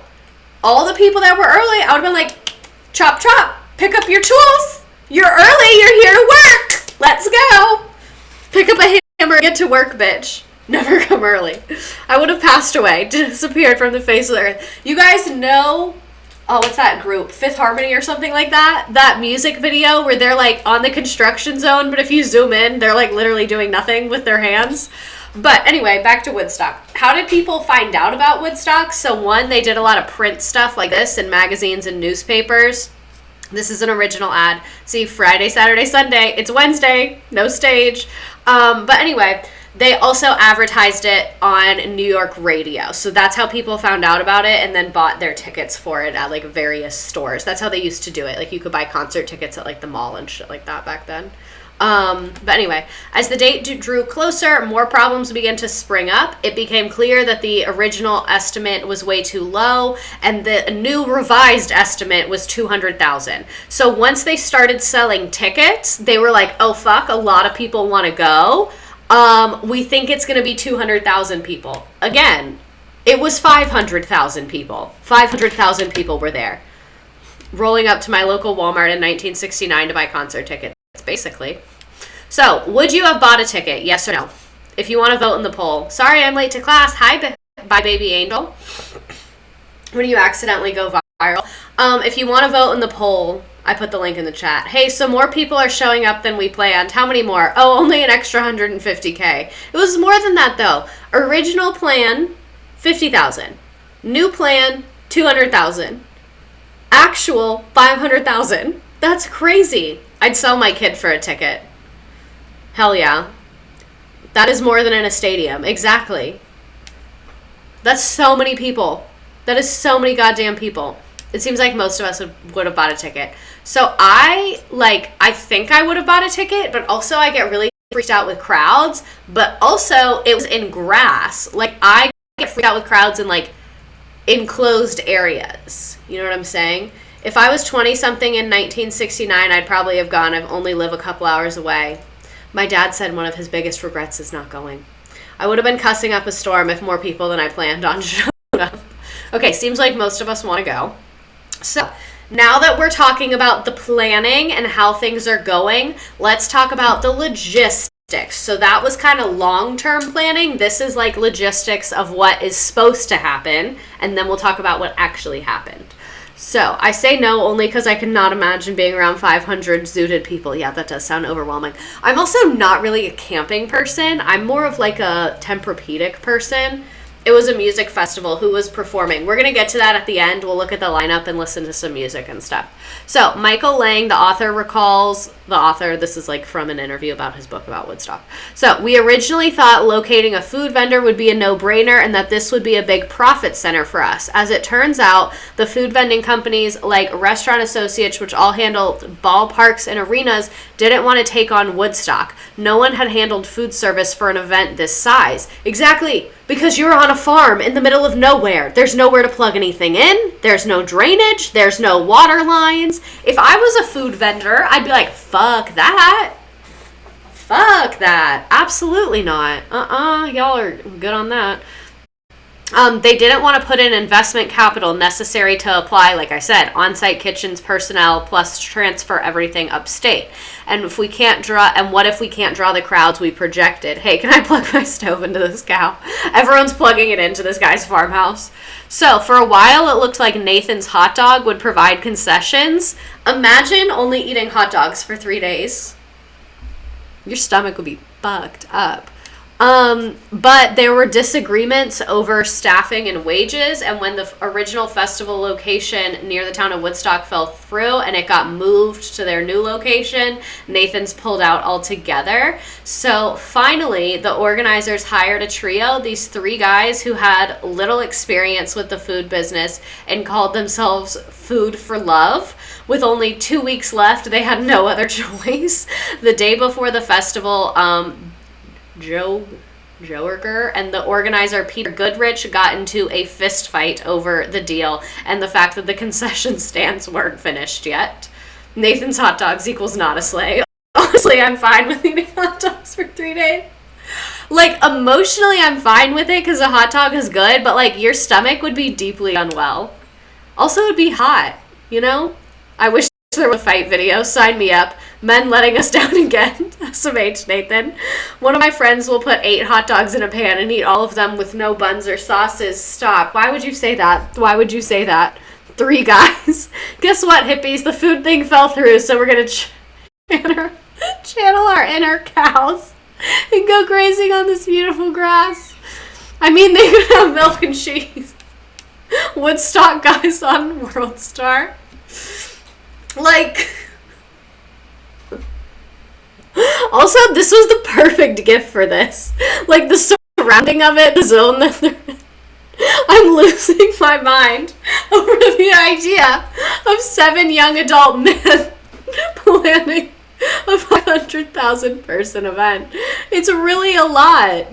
all the people that were early, I would have been like, chop, chop, pick up your tools. You're early, you're here to work. Let's go. Pick up a hammer and get to work, bitch. Never come early. I would have passed away, disappeared from the face of the earth. You guys know, what's that group? Fifth Harmony or something like that? That music video where they're like on the construction zone, but if you zoom in, they're like literally doing nothing with their hands. But anyway, back to Woodstock. How did people find out about Woodstock? So one, they did a lot of print stuff like this in magazines and newspapers. This is an original ad. See, Friday, Saturday, Sunday. It's Wednesday. No stage. But anyway, they also advertised it on New York radio. So that's how people found out about it and then bought their tickets for it at like various stores. That's how they used to do it. Like you could buy concert tickets at like the mall and shit like that back then. But anyway, as the date drew closer, more problems began to spring up. It became clear that the original estimate was way too low, and the new revised estimate was 200,000. So once they started selling tickets, they were like, oh fuck, a lot of people want to go. We think it's going to be 200,000 people. Again, it was 500,000 people. 500,000 people were there. Rolling up to my local Walmart in 1969 to buy concert tickets, basically. So, would you have bought a ticket? Yes or no? If you want to vote in the poll. Sorry, I'm late to class. Hi, bye, baby angel. When you accidentally go viral. If you want to vote in the poll, I put the link in the chat. Hey, so more people are showing up than we planned. How many more? Oh, only an extra 150K. It was more than that, though. Original plan, 50,000. New plan, 200,000. Actual, 500,000. That's crazy. I'd sell my kid for a ticket. Hell yeah. That is more than in a stadium. Exactly. That's so many people. That is so many goddamn people. It seems like most of us would have bought a ticket. So I think I would have bought a ticket, but also I get really freaked out with crowds. But also, it was in grass. Like, I get freaked out with crowds in, like, enclosed areas. You know what I'm saying? If I was 20-something in 1969, I'd probably have gone. I've only live a couple hours away. My dad said one of his biggest regrets is not going. I would have been cussing up a storm if more people than I planned on showed up. Okay, seems like most of us want to go. So, now that we're talking about the planning and how things are going, let's talk about the logistics. So that was kind of long-term planning. This is like logistics of what is supposed to happen, and then we'll talk about what actually happened. So, I say no only because I cannot imagine being around 500 zooted people. Yeah, that does sound overwhelming. I'm also not really a camping person. I'm more of like a Tempur-pedic person. It was a music festival. Who was performing? We're going to get to that at the end. We'll look at the lineup and listen to some music and stuff. So, Michael Lang, the author, recalls, this is like from an interview about his book about Woodstock. So, we originally thought locating a food vendor would be a no-brainer and that this would be a big profit center for us. As it turns out, the food vending companies like Restaurant Associates, which all handled ballparks and arenas, didn't want to take on Woodstock. No one had handled food service for an event this size. Exactly. Because you're on a farm in the middle of nowhere. There's nowhere to plug anything in. There's no drainage. There's no water lines. If I was a food vendor, I'd be like, fuck that. Fuck that. Absolutely not. Y'all are good on that. They didn't want to put in investment capital necessary to apply, like I said, on-site kitchens, personnel, plus transfer everything upstate. And if we can't draw, and what if we can't draw the crowds we projected? Hey, can I plug my stove into this cow? Everyone's plugging it into this guy's farmhouse. So for a while, it looked like Nathan's Hot Dog would provide concessions. Imagine only eating hot dogs for 3 days. Your stomach would be fucked up. But there were disagreements over staffing and wages, and when the original festival location near the town of Woodstock fell through and it got moved to their new location, Nathan's pulled out altogether. So finally, the organizers hired a trio, these 3 guys who had little experience with the food business and called themselves Food for Love. With only 2 weeks left, they had no other choice. The day before the festival, Joe Joerger and the organizer Peter Goodrich got into a fist fight over the deal and the fact that the concession stands weren't finished yet. Nathan's hot dogs equals not a sleigh. Honestly, I'm fine with eating hot dogs for 3 days. Like, emotionally, I'm fine with it because a hot dog is good, but, like, your stomach would be deeply unwell. Also, it would be hot, you know? I wish there was a fight video. Sign me up. Men letting us down again. SMH, Nathan. One of my friends will put 8 hot dogs in a pan and eat all of them with no buns or sauces. Stop. Why would you say that? Why would you say that? 3 guys. Guess what, hippies? The food thing fell through, so we're going to channel our inner cows and go grazing on this beautiful grass. I mean, they could have milk and cheese. Woodstock guys on World Star. Like, also, this was the perfect gift for this. Like, the surrounding of it, the zone that they're in. I'm losing my mind over the idea of 7 young adult men planning a 500,000 person event. It's really a lot.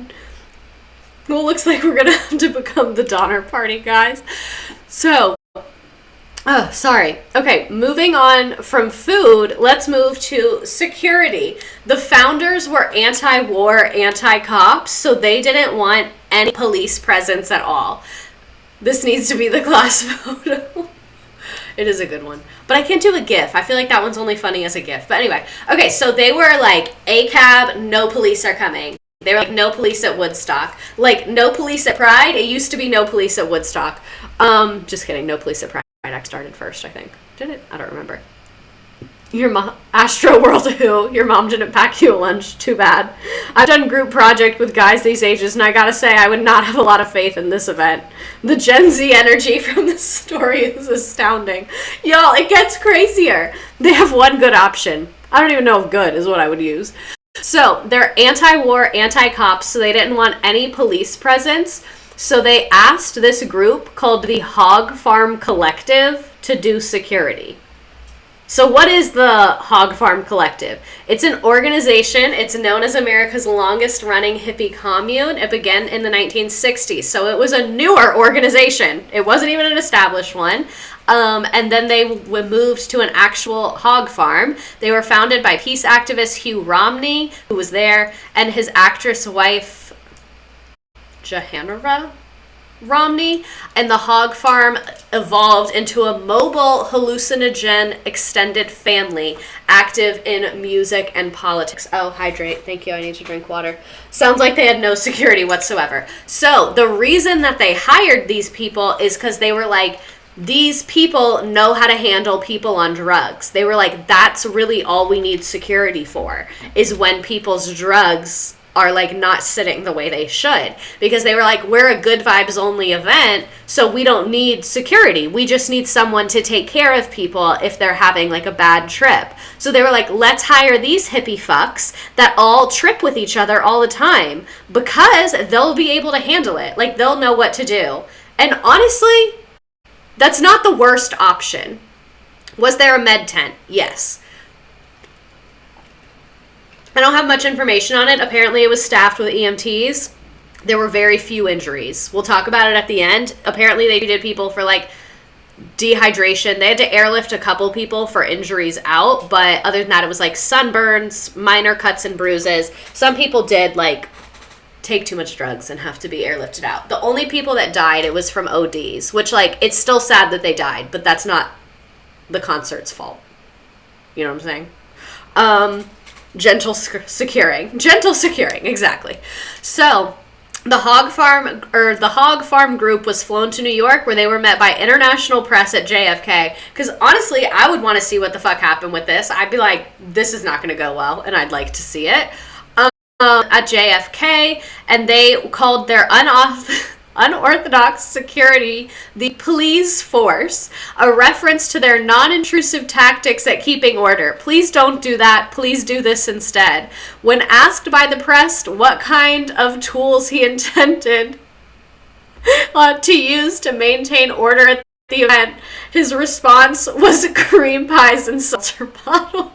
Well, looks like we're gonna have to become the Donner Party, guys. So, oh, sorry. Okay, moving on from food, let's move to security. The founders were anti-war, anti-cops, so they didn't want any police presence at all. This needs to be the class photo. It is a good one. But I can't do a GIF. I feel like that one's only funny as a GIF. But anyway, okay, so they were like, ACAB, no police are coming. They were like, no police at Woodstock. Like, no police at Pride. It used to be no police at Woodstock. Just kidding. No police at Pride. I started first, I think. Did it? I don't remember. Your mom, Astro World Who, your mom didn't pack you a lunch. Too bad. I've done group project with guys these ages, and I gotta say, I would not have a lot of faith in this event. The Gen Z energy from this story is astounding. Y'all, it gets crazier. They have one good option. I don't even know if good is what I would use. So, they're anti-war, anti-cops, so they didn't want any police presence. So they asked this group called the Hog Farm Collective to do security. So what is the Hog Farm Collective? It's an organization. It's known as America's longest running hippie commune. It began in the 1960s. So it was a newer organization. It wasn't even an established one. And then they moved to an actual hog farm. They were founded by peace activist Hugh Romney, who was there, and his actress wife, Jahanara Romney, and the hog farm evolved into a mobile hallucinogen extended family active in music and politics. Oh, hydrate. Thank you. I need to drink water. Sounds like they had no security whatsoever. So the reason that they hired these people is because they were like, these people know how to handle people on drugs. They were like, that's really all we need security for, is when people's drugs are like not sitting the way they should, because they were like, we're a good vibes only event, so we don't need security. We just need someone to take care of people if they're having like a bad trip. So they were like, let's hire these hippie fucks that all trip with each other all the time, because they'll be able to handle it. Like, they'll know what to do. And honestly, that's not the worst option. Was there a med tent? Yes. I don't have much information on it. Apparently it was staffed with EMTs. There were very few injuries. We'll talk about it at the end. Apparently they did people for like dehydration. They had to airlift a couple people for injuries out, but other than that it was like sunburns, minor cuts and bruises. Some people did like take too much drugs and have to be airlifted out. The only people that died, it was from ODs, which like, it's still sad that they died, but that's not the concert's fault. You know what I'm saying? Gentle securing, exactly. So the hog farm group was flown to New York, where they were met by international press at JFK. Because honestly, I would want to see what the fuck happened with this. I'd be like, this is not going to go well, and I'd like to see it. at JFK, and they called their unorthodox security the police force, a reference to their non-intrusive tactics at keeping order. Please don't do that. Please do this instead. When asked by the press what kind of tools he intended to use to maintain order at the event, his response was cream pies and seltzer bottles.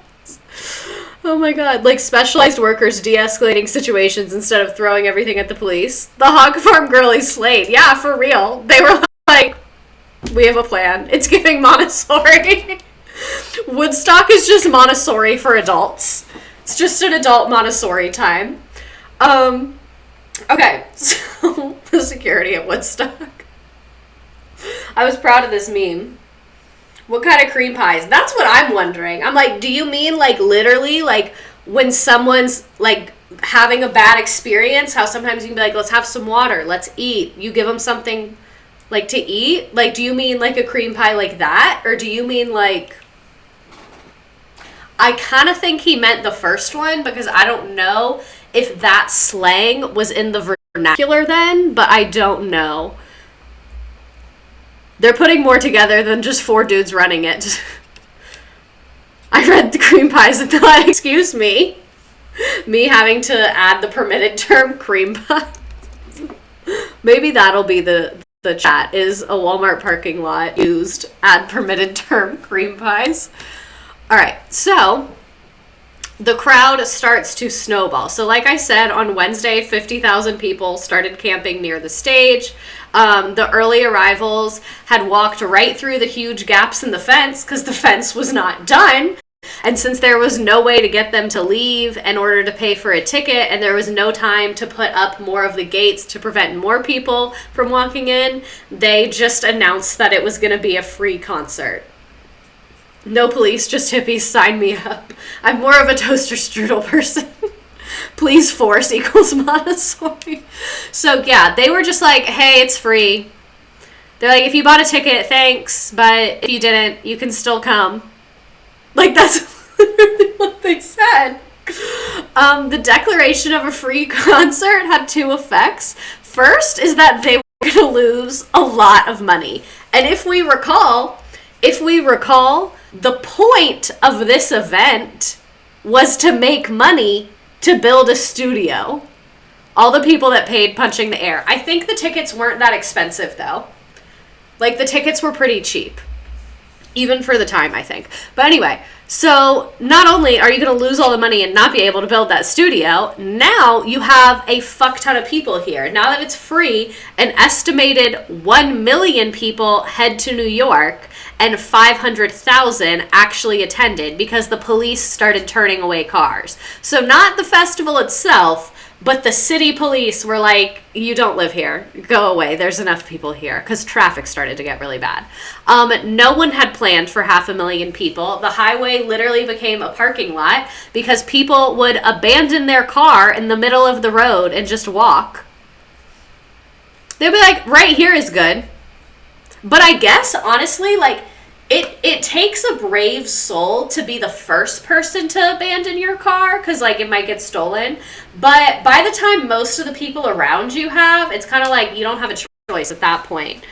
Oh my god, like specialized workers de-escalating situations instead of throwing everything at the police. The hog farm girlies slayed. Yeah, for real. They were like, we have a plan. It's giving Montessori. Woodstock is just Montessori for adults. It's just an adult Montessori time. Okay, so the security at Woodstock. I was proud of this meme. What kind of cream pies? That's what I'm wondering. I'm like, do you mean like literally like when someone's like having a bad experience, how sometimes you can be like, let's have some water, let's eat. You give them something like to eat? Like, do you mean like a cream pie like that? Or do you mean like... I kind of think he meant the first one because I don't know if that slang was in the vernacular then, but I don't know. They're putting more together than just 4 dudes running it. I read the cream pies and thought, excuse me. Me having to add the permitted term cream pies. Maybe that'll be the chat, is a Walmart parking lot used, add permitted term cream pies. All right, so the crowd starts to snowball. So like I said, on Wednesday, 50,000 people started camping near the stage. The early arrivals had walked right through the huge gaps in the fence because the fence was not done. And since there was no way to get them to leave in order to pay for a ticket, and there was no time to put up more of the gates to prevent more people from walking in, they just announced that it was going to be a free concert. No police, just hippies, sign me up. I'm more of a toaster strudel person. Please force equals Montessori. So yeah, they were just like, hey, it's free. They're like, if you bought a ticket, thanks, but if you didn't, you can still come. Like, that's literally what they said. The declaration of a free concert had 2 effects. First is that they were going to lose a lot of money. And if we recall, the point of this event was to make money to build a studio. All the people that paid punching the air. I think the tickets weren't that expensive, though. Like, the tickets were pretty cheap. Even for the time, I think. But anyway, so not only are you going to lose all the money and not be able to build that studio, now you have a fuck ton of people here. Now that it's free, an estimated 1 million people head to New York, and 500,000 actually attended because the police started turning away cars. So not the festival itself, but the city police were like, you don't live here. Go away. There's enough people here, because traffic started to get really bad. No one had planned for 500,000 people. The highway literally became a parking lot because people would abandon their car in the middle of the road and just walk. They'd be like, right here is good. But I guess, honestly, like, it takes a brave soul to be the first person to abandon your car, because, like, it might get stolen. But by the time most of the people around you have, it's kind of like you don't have a choice at that point.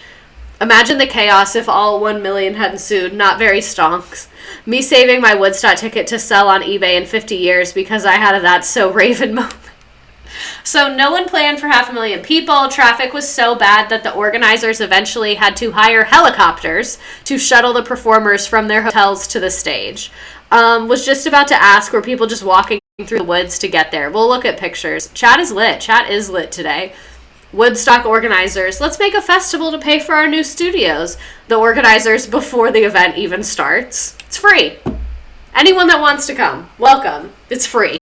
Imagine the chaos if all 1 million had ensued. Not very stonks. Me saving my Woodstock ticket to sell on eBay in 50 years because I had a That's So Raven moment. So no one planned for 500,000 people. Traffic was so bad that the organizers eventually had to hire helicopters to shuttle the performers from their hotels to the stage. Was just about to ask, were people just walking through the woods to get there? We'll look at pictures. Chat is lit. Chat is lit today. Woodstock organizers, let's make a festival to pay for our new studios. The organizers before the event even starts. It's free. Anyone that wants to come, welcome. It's free.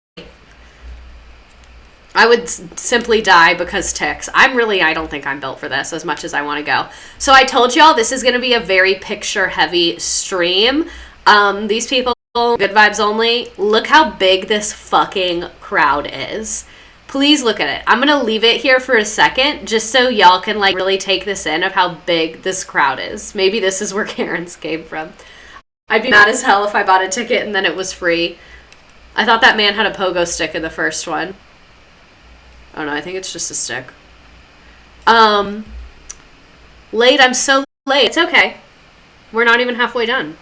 I would simply die because ticks. I don't think I'm built for this as much as I want to go. So I told y'all this is going to be a very picture-heavy stream. These people, good vibes only. Look how big this fucking crowd is. Please look at it. I'm going to leave it here for a second just so y'all can, like, really take this in of how big this crowd is. Maybe this is where Karen's came from. I'd be mad as hell if I bought a ticket and then it was free. I thought that man had a pogo stick in the first one. Oh no, I think it's just a stick. Late, I'm so late. It's okay. We're not even halfway done.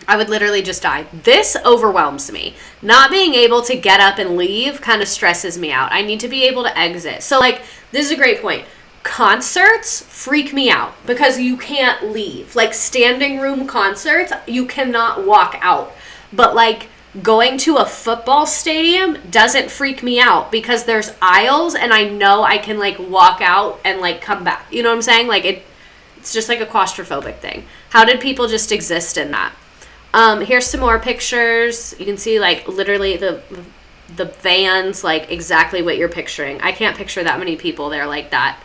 I would literally just die. This overwhelms me. Not being able to get up and leave kind of stresses me out. I need to be able to exit. So, like, this is a great point. Concerts freak me out because you can't leave. Like, standing room concerts, you cannot walk out. But, like, going to a football stadium doesn't freak me out because there's aisles and I know I can, like, walk out and, like, come back. You know what I'm saying? Like, it's just like a claustrophobic thing. How did people just exist in that? Here's some more pictures. You can see, like, literally the vans, like, exactly what you're picturing. I can't picture that many people there like that.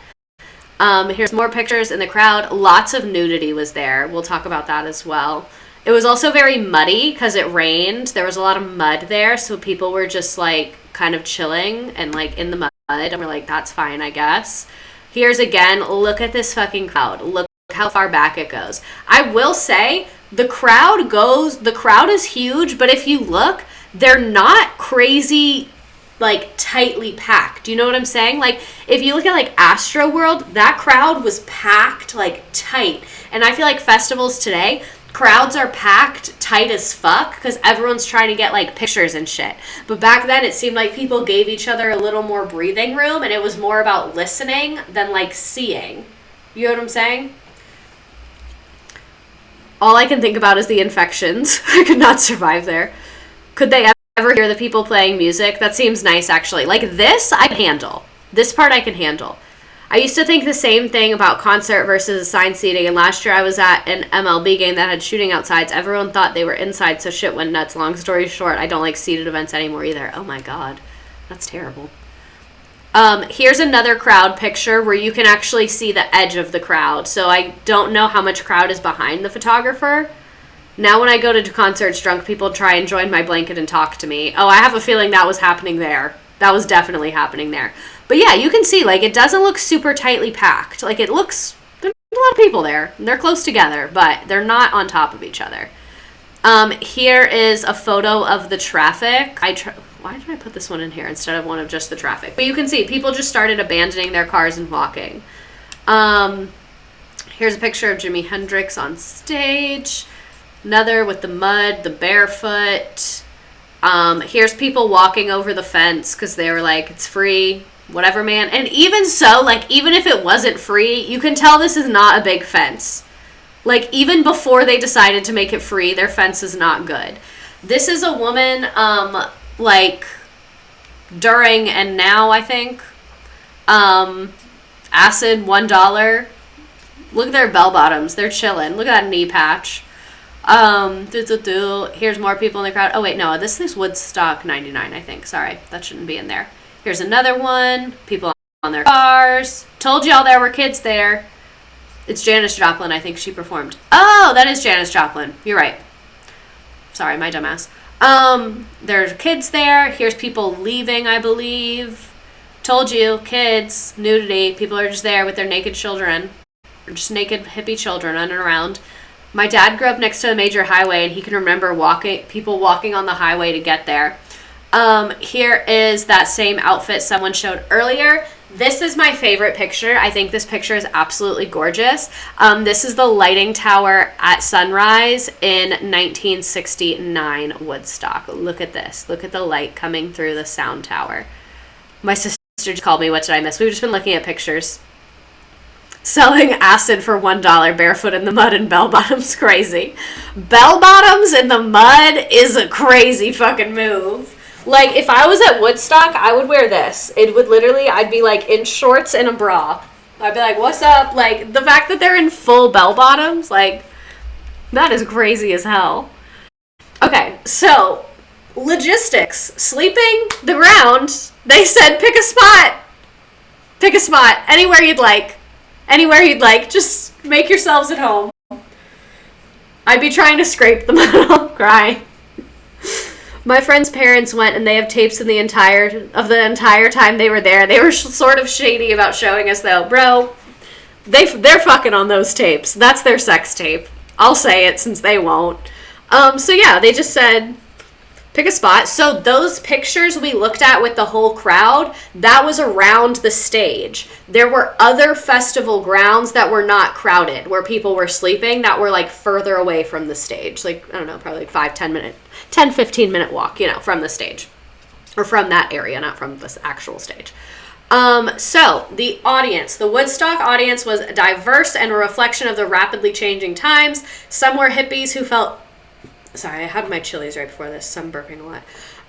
Here's more pictures in the crowd. Lots of nudity was there. We'll talk about that as well. It was also very muddy because it rained. There was a lot of mud there, so people were just, like, kind of chilling and, like, in the mud. And we're like, that's fine, I guess. Here's again, look at this fucking crowd. Look how far back it goes. I will say, the crowd is huge, but if you look, they're not crazy, like, tightly packed. You know what I'm saying? Like, if you look at, like, Astro World, that crowd was packed, like, tight. And I feel like festivals today, crowds are packed tight as fuck because everyone's trying to get, like, pictures and shit. But back then, it seemed like people gave each other a little more breathing room, and it was more about listening than, like, seeing. You know what I'm saying? All I can think about is the infections. I could not survive there. Could they ever hear the people playing music? That seems nice, actually. Like, this, I can handle. This part I can handle. I used to think the same thing about concert versus assigned seating, and last year I was at an MLB game that had shooting outsides. Everyone thought they were inside, so shit went nuts. Long story short, I don't like seated events anymore either. Oh my god. That's terrible. Here's another crowd picture where you can actually see the edge of the crowd. So I don't know how much crowd is behind the photographer. Now when I go to concerts, drunk people try and join my blanket and talk to me. Oh, I have a feeling that was happening there. That was definitely happening there. But yeah, you can see, like, it doesn't look super tightly packed. Like, it looks, there's a lot of people there. They're close together, but they're not on top of each other. Here is a photo of the traffic. Why did I put this one in here instead of one of just the traffic? But you can see people just started abandoning their cars and walking. Here's a picture of Jimi Hendrix on stage. Another with the mud, the barefoot. Here's people walking over the fence because they were like, it's free, whatever, man. And even so, like, even if it wasn't free, you can tell this is not a big fence. Like, even before they decided to make it free, their fence is not good. This is a woman, like, during and now, I think. Acid, $1. Look at their bell bottoms. They're chilling. Look at that knee patch. Here's more people in the crowd. Oh, wait, no. This is Woodstock 99, I think. Sorry. That shouldn't be in there. Here's another one. People on their cars. Told y'all there were kids there. It's Janis Joplin. I think she performed. Oh, that is Janis Joplin. You're right. Sorry, my dumbass. There's kids there. Here's people leaving, I believe. Told you, kids, nudity. People are just there with their naked children. Just naked hippie children running around. My dad grew up next to a major highway, and he can remember people walking on the highway to get there. Here is that same outfit someone showed earlier. This is my favorite picture. I think this picture is absolutely gorgeous. This is the lighting tower at sunrise in 1969 Woodstock. Look at this. Look at the light coming through the sound tower. My sister just called me. What did I miss? We've just been looking at pictures. Selling acid for $1 barefoot in the mud and bell bottoms. Crazy. Bell bottoms in the mud is a crazy fucking move. Like, if I was at Woodstock, I would wear this. It would literally, I'd be, like, in shorts and a bra. I'd be like, what's up? Like, the fact that they're in full bell bottoms, like, that is crazy as hell. Okay, so, logistics. Sleeping, the ground. They said, pick a spot. Pick a spot. Anywhere you'd like. Anywhere you'd like. Just make yourselves at home. I'd be trying to scrape them out. Cry. My friend's parents went, and they have tapes of the entire time they were there. They were sort of shady about showing us, though. Bro, they're fucking on those tapes. That's their sex tape. I'll say it since they won't. So yeah, they just said, Pick a spot. So those pictures we looked at with the whole crowd, that was around the stage. There were other festival grounds that were not crowded, where people were sleeping, that were like further away from the stage. Like, I don't know, probably like 15 minute walk, you know, from the stage. Or from that area, not from this actual stage. So the audience, the Woodstock audience was diverse and a reflection of the rapidly changing times. Some were hippies who felt... Sorry, I had my Chili's right before this, so I'm burping a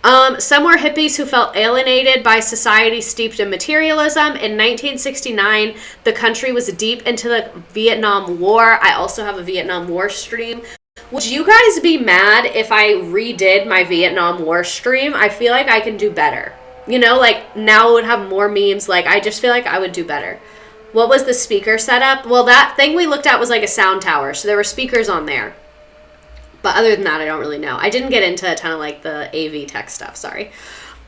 lot. Some were hippies who felt alienated by society steeped in materialism. In 1969, the country was deep into the Vietnam War. I also have a Vietnam War stream. Would you guys be mad if I redid my Vietnam War stream? I feel like I can do better. You know, like, now it would have more memes. Like, I just feel like I would do better. What was the speaker setup? Well, that thing we looked at was like a sound tower, so there were speakers on there. But other than that, I don't really know. I didn't get into a ton of like the AV tech stuff. Sorry.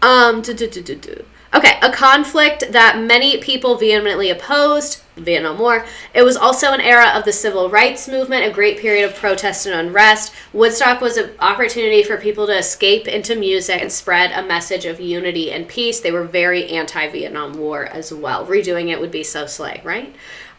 Okay, a conflict that many people vehemently opposed, the Vietnam War. It was also an era of the civil rights movement, a great period of protest and unrest. Woodstock was an opportunity for people to escape into music and spread a message of unity and peace. They were very anti-Vietnam War as well. Redoing it would be so slay, right?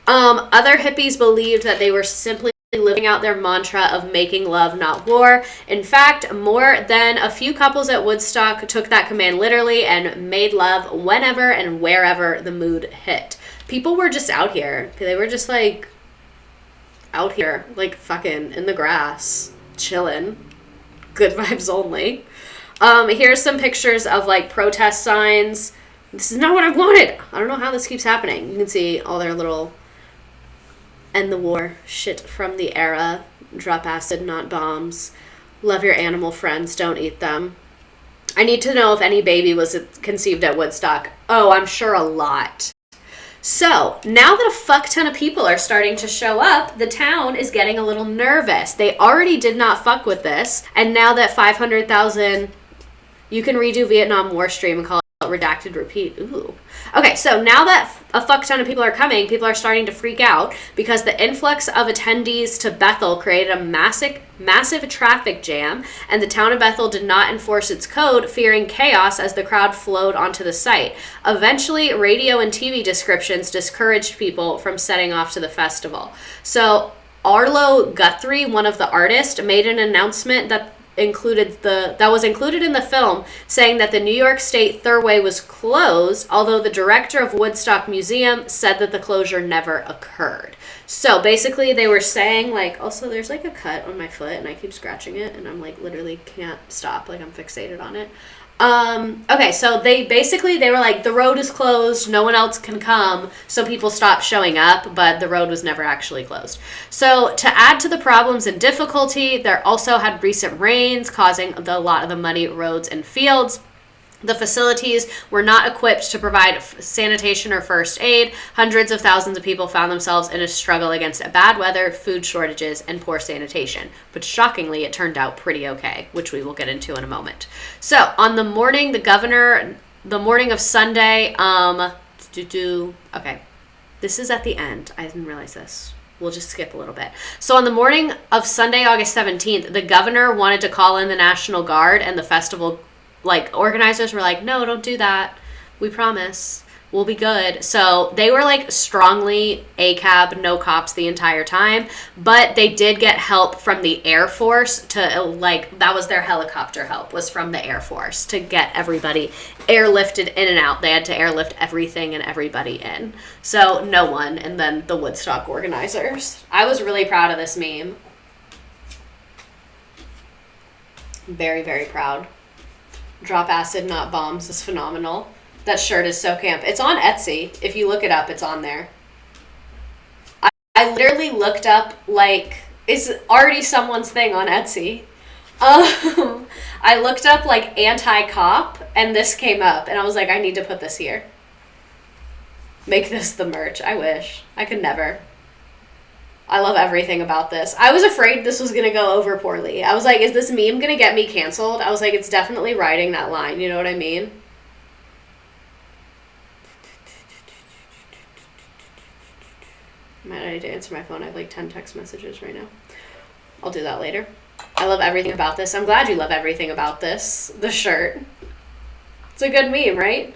Other hippies believed that they were simply living out their mantra of making love, not war. In fact, more than a few couples at Woodstock took that command literally and made love whenever and wherever the mood hit. People were just out here. They were just like out here, like fucking in the grass, chilling. Good vibes only. Here's some pictures of like protest signs. This is not what I wanted. I don't know how this keeps happening. You can see all their little end the war shit from the era. Drop acid, not bombs. Love your animal friends, don't eat them. I need to know if any baby was conceived at Woodstock. Oh, I'm sure a lot. So now that a fuck ton of people are starting to show up, the town is getting a little nervous. They already did not fuck with this, and now that 500,000... You can redo Vietnam War stream and call it redacted repeat. Ooh. Okay, so now that a fuck ton of people are coming, people are starting to freak out because the influx of attendees to Bethel created a massive traffic jam, and the town of Bethel did not enforce its code, fearing chaos as the crowd flowed onto the site. Eventually, radio and TV descriptions discouraged people from setting off to the festival. So Arlo Guthrie, one of the artists, made an announcement that was included in the film, saying that the New York State Thruway was closed, although the director of Woodstock Museum said that the closure never occurred. So basically they were saying, like, also there's like a cut on my foot and I keep scratching it and I'm like literally can't stop, like I'm fixated on it. Okay, so they were like, the road is closed, no one else can come, so people stopped showing up, but the road was never actually closed. So to add to the problems and difficulty, there also had recent rains causing a lot of the muddy roads and fields. The facilities were not equipped to provide sanitation or first aid. Hundreds of thousands of people found themselves in a struggle against bad weather, food shortages, and poor sanitation. But shockingly, it turned out pretty okay, which we will get into in a moment. So on the morning, the morning of Sunday, okay, this is at the end. I didn't realize this. We'll just skip a little bit. So on the morning of Sunday, August 17th, the governor wanted to call in the National Guard, and the festival organizers were like, no, don't do that. We promise. We'll be good. So they were like strongly ACAB, no cops the entire time, but they did get help from the Air Force to that was their helicopter help, was from the Air Force to get everybody airlifted in and out. They had to airlift everything and everybody in. So no one, and then the Woodstock organizers. I was really proud of this meme. Very, very proud. Drop acid, not bombs is phenomenal. That shirt is so camp. It's on Etsy. If you look it up, it's on there. I literally looked up, it's already someone's thing on Etsy. I looked up, anti-cop, and this came up, and I was like, I need to put this here. Make this the merch. I wish. I could never. I love everything about this. I was afraid this was going to go over poorly. I was like, is this meme going to get me canceled? I was like, it's definitely riding that line. You know what I mean? I might need to answer my phone. I have 10 text messages right now. I'll do that later. I love everything about this. I'm glad you love everything about this. The shirt. It's a good meme, right?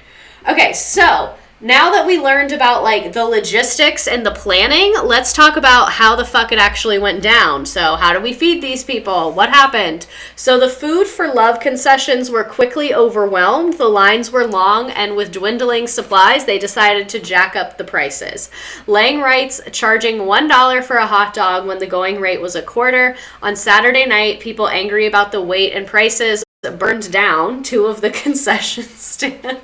Okay, so now that we learned about like the logistics and the planning, let's talk about how the fuck it actually went down. So how do we feed these people? What happened? So the Food for Love concessions were quickly overwhelmed. The lines were long, and with dwindling supplies, they decided to jack up the prices. Lang writes, charging $1 for a hot dog when the going rate was a quarter. On Saturday night, people angry about the wait and prices burned down 2 of the concession stands.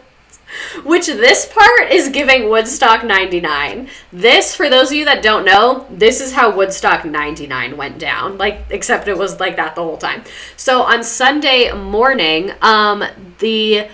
Which this part is giving Woodstock 99. This, for those of you that don't know, this is how Woodstock 99 went down. Like, except it was like that the whole time. So on Sunday morning, the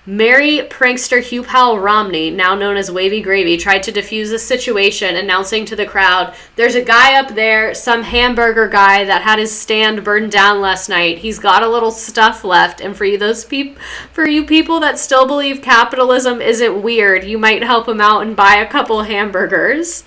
Merry prankster Hugh Powell Romney, now known as Wavy Gravy, tried to defuse the situation, announcing to the crowd, "There's a guy up there, some hamburger guy that had his stand burned down last night. He's got a little stuff left, and for you people that still believe capitalism isn't weird, you might help him out and buy a couple hamburgers."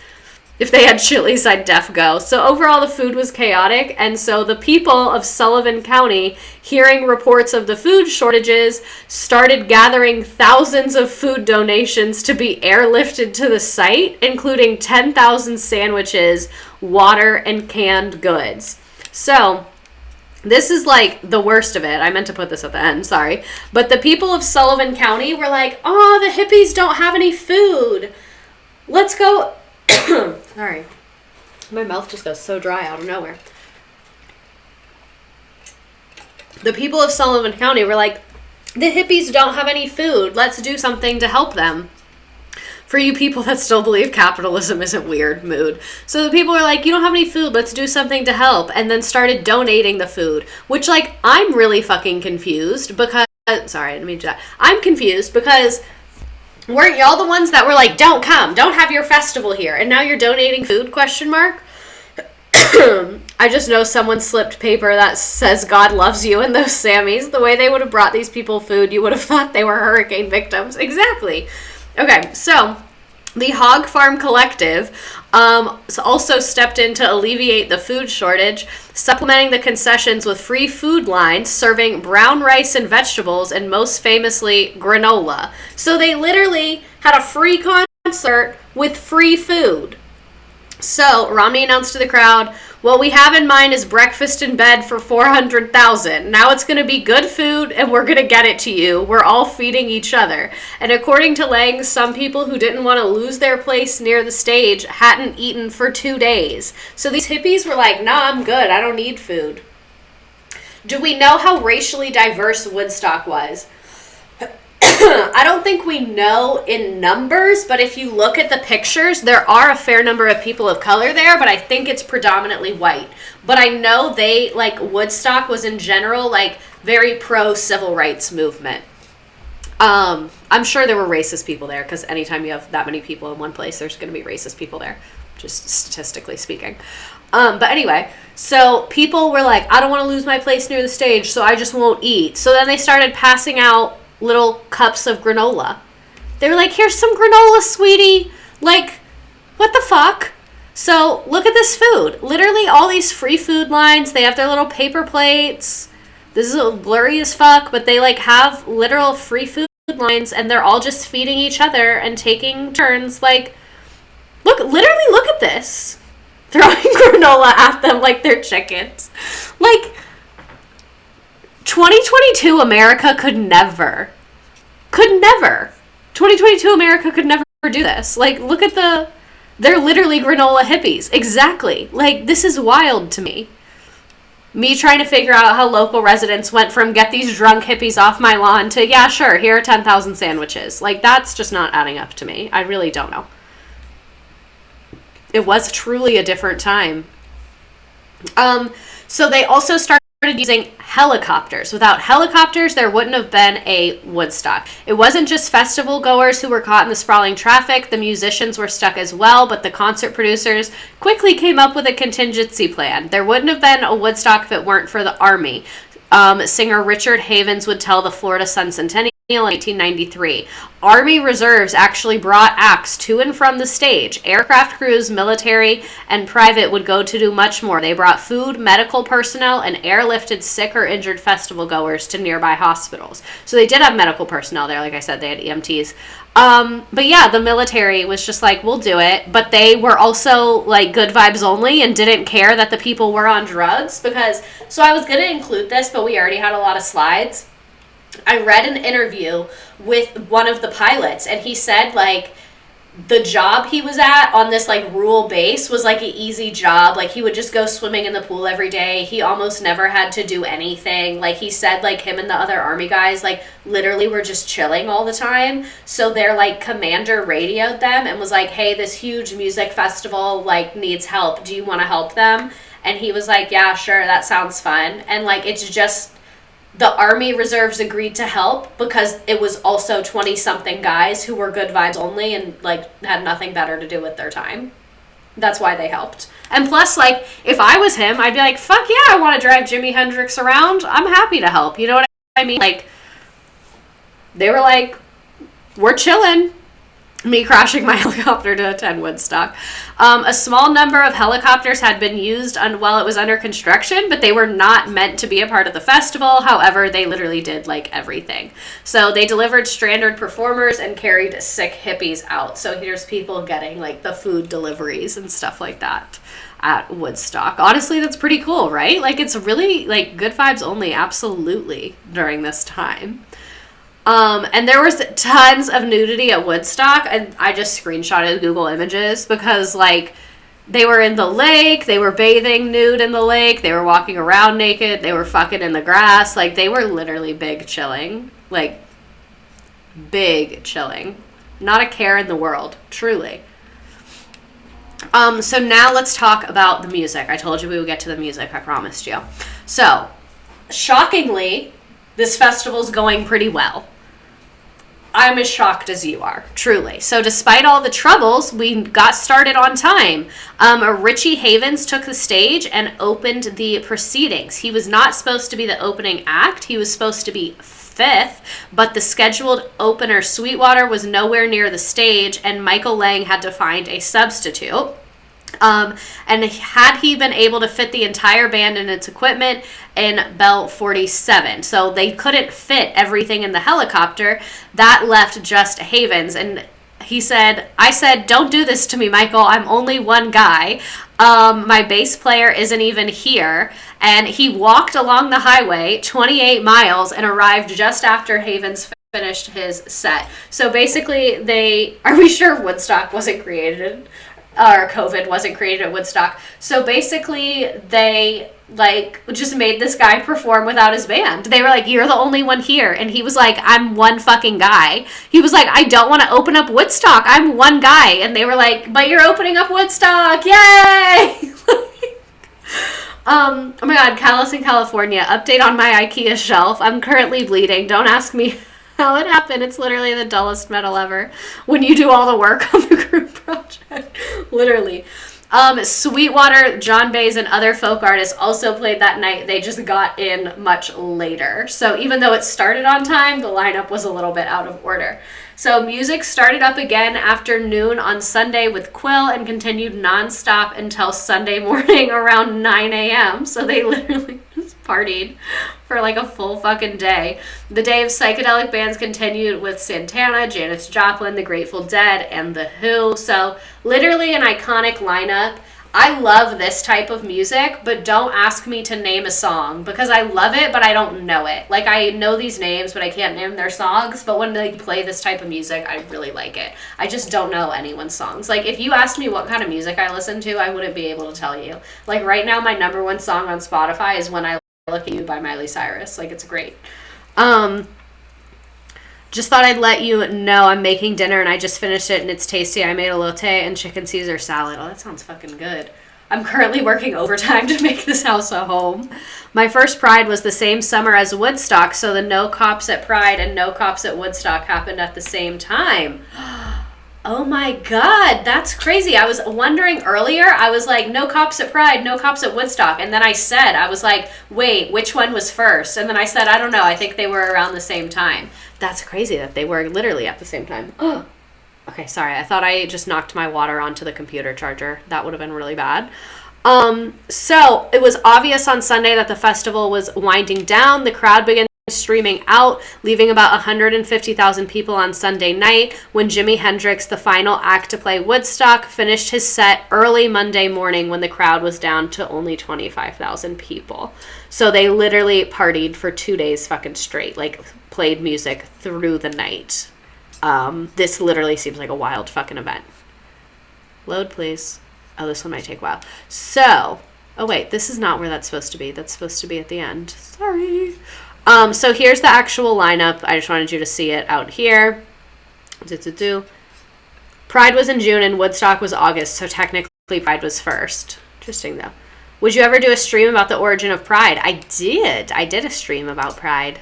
If they had Chili's, I'd def go. So overall, the food was chaotic, and so the people of Sullivan County, hearing reports of the food shortages, started gathering thousands of food donations to be airlifted to the site, including 10,000 sandwiches, water, and canned goods. So this is like the worst of it. I meant to put this at the end, sorry. But the people of Sullivan County were like, "Oh, the hippies don't have any food. Let's go." Sorry. My mouth just goes so dry out of nowhere. The people of Sullivan County were like, "The hippies don't have any food. Let's do something to help them." For you people that still believe capitalism isn't weird, mood. So the people were like, "You don't have any food. Let's do something to help." And then started donating the food. Which, like, I'm really fucking confused because... Sorry, I didn't mean to do that. I'm confused because... weren't y'all the ones that were like, "Don't come, don't have your festival here," and now you're donating food, question mark? I just know someone slipped paper that says God loves you in those Sammys. The way they would have brought these people food, you would have thought they were hurricane victims. Exactly. Okay, so the Hog Farm Collective also stepped in to alleviate the food shortage, supplementing the concessions with free food lines, serving brown rice and vegetables, and most famously, granola. So they literally had a free concert with free food. So Romney announced to the crowd, "What we have in mind is breakfast in bed for 400,000. Now it's going to be good food, and we're going to get it to you. We're all feeding each other." And according to Lang, some people who didn't want to lose their place near the stage hadn't eaten for 2 days. So these hippies were like, "Nah, I'm good. I don't need food." Do we know how racially diverse Woodstock was? I don't think we know in numbers, but if you look at the pictures, there are a fair number of people of color there, but I think it's predominantly white. But I know they, like, Woodstock was in general, like, very pro-civil rights movement. I'm sure there were racist people there, because anytime you have that many people in one place, there's going to be racist people there, just statistically speaking. But anyway, so people were like, "I don't want to lose my place near the stage, so I just won't eat." So then they started passing out little cups of granola. They were like, "Here's some granola, sweetie." Like, what the fuck? So look at this food. Literally all these free food lines. They have their little paper plates. This is blurry as fuck, but they like have literal free food lines, and they're all just feeding each other and taking turns. Like, literally look at this. Throwing granola at them like they're chickens. Like, 2022 America could never. 2022 America could never do this. Like, look at they're literally granola hippies. Exactly. Like, this is wild to me. Me trying to figure out how local residents went from "get these drunk hippies off my lawn" to "yeah, sure, here are 10,000 sandwiches." Like, that's just not adding up to me. I really don't know. It was truly a different time. So they also started using helicopters. Without helicopters, there wouldn't have been a Woodstock. It wasn't just festival goers who were caught in the sprawling traffic. The musicians were stuck as well, but the concert producers quickly came up with a contingency plan. There wouldn't have been a Woodstock if it weren't for the Army. Singer Richard Havens would tell the Florida Sun Centennial, in 1893. Army reserves actually brought acts to and from the stage. Aircraft crews, military, and private would go to do much more. They brought food, medical personnel, and airlifted sick or injured festival goers to nearby hospitals. So they did have medical personnel there. Like I said, they had EMTs. But yeah, the military was just like, we'll do it. But they were also like good vibes only and didn't care that the people were on drugs because, so I was going to include this, but we already had a lot of slides. I read an interview with one of the pilots, and he said, like, the job he was at on this, like, rural base was, like, an easy job. Like, he would just go swimming in the pool every day. He almost never had to do anything. Like, he said, like, him and the other Army guys, like, literally were just chilling all the time. So their, like, commander radioed them and was like, hey, this huge music festival, like, needs help. Do you want to help them? And he was like, yeah, sure, that sounds fun. And, like, it's just... the Army reserves agreed to help because it was also 20-something guys who were good vibes only and, like, had nothing better to do with their time. That's why they helped. And plus, like, if I was him, I'd be like, fuck yeah, I want to drive Jimi Hendrix around. I'm happy to help. You know what I mean? Like, they were like, we're chilling. Me crashing my helicopter to attend Woodstock. A small number of helicopters had been used while it was under construction, but they were not meant to be a part of the festival. However, they literally did, like, everything. So they delivered stranded performers and carried sick hippies out. So here's people getting, like, the food deliveries and stuff like that at Woodstock. Honestly, that's pretty cool, right? Like, it's really, like, good vibes only, absolutely, during this time. And there was tons of nudity at Woodstock, and I just screenshotted Google Images because, like, they were in the lake, they were bathing nude in the lake, they were walking around naked, they were fucking in the grass, like, they were literally big chilling, like, big chilling. Not a care in the world, truly. So now let's talk about the music. I told you we would get to the music, I promised you. So, shockingly, this festival's going pretty well. I'm as shocked as you are, truly. So despite all the troubles, we got started on time. Richie Havens took the stage and opened the proceedings. He was not supposed to be the opening act. He was supposed to be fifth, but the scheduled opener, Sweetwater, was nowhere near the stage, and Michael Lang had to find a substitute. And had he been able to fit the entire band and its equipment in Bell 47, so they couldn't fit everything in the helicopter, that left just Havens. And he said, I said, don't do this to me, Michael. I'm only one guy. My bass player isn't even here. And he walked along the highway 28 miles and arrived just after Havens finished his set. So basically, are we sure Woodstock wasn't created? Or COVID wasn't created at Woodstock. So basically, they, like, just made this guy perform without his band. They were like, you're the only one here. And he was like, I'm one fucking guy. He was like, I don't want to open up Woodstock. I'm one guy. And they were like, but you're opening up Woodstock. Yay! Oh my God, Callus in California. Update on my IKEA shelf. I'm currently bleeding. Don't ask me how it happened. It's literally the dullest metal ever when you do all the work on the group project. Literally. Sweetwater, John Baez, and other folk artists also played that night. They just got in much later. So even though it started on time, the lineup was a little bit out of order. So music started up again after noon on Sunday with Quill and continued nonstop until Sunday morning around 9 a.m. So they literally just partied for like a full fucking day. The day of psychedelic bands continued with Santana, Janis Joplin, The Grateful Dead, and The Who. So literally an iconic lineup. I love this type of music, but don't ask me to name a song because I love it, but I don't know it. Like, I know these names, but I can't name their songs. But when they play this type of music, I really like it. I just don't know anyone's songs. Like, if you asked me what kind of music I listen to, I wouldn't be able to tell you. Like, right now, my number one song on Spotify is When I Look at You by Miley Cyrus. Like, it's great. Just thought I'd let you know I'm making dinner and I just finished it and it's tasty. I made a elote and chicken Caesar salad. Oh, that sounds fucking good. I'm currently working overtime to make this house a home. My first Pride was the same summer as Woodstock, so the No Cops at Pride and No Cops at Woodstock happened at the same time. Oh my God, that's crazy. I was wondering earlier, I was like, no cops at Pride, no cops at Woodstock. And then I was like, wait, which one was first? And then I said, I don't know, I think they were around the same time. That's crazy that they were literally at the same time. Okay, sorry. I thought I just knocked my water onto the computer charger. That would have been really bad. So it was obvious on Sunday that the festival was winding down. The crowd began streaming out, leaving about 150,000 people on Sunday night when Jimi Hendrix, the final act to play Woodstock, finished his set early Monday morning when the crowd was down to only 25,000 people. So they literally partied for 2 days fucking straight, like played music through the night. This literally seems like a wild fucking event. Load, please. Oh, this one might take a while. So, oh wait, this is not where that's supposed to be. That's supposed to be at the end. Sorry. So here's the actual lineup. I just wanted you to see it out here. Pride was in June and Woodstock was August, so technically Pride was first. Interesting, though. Would you ever do a stream about the origin of Pride? I did. I did a stream about Pride.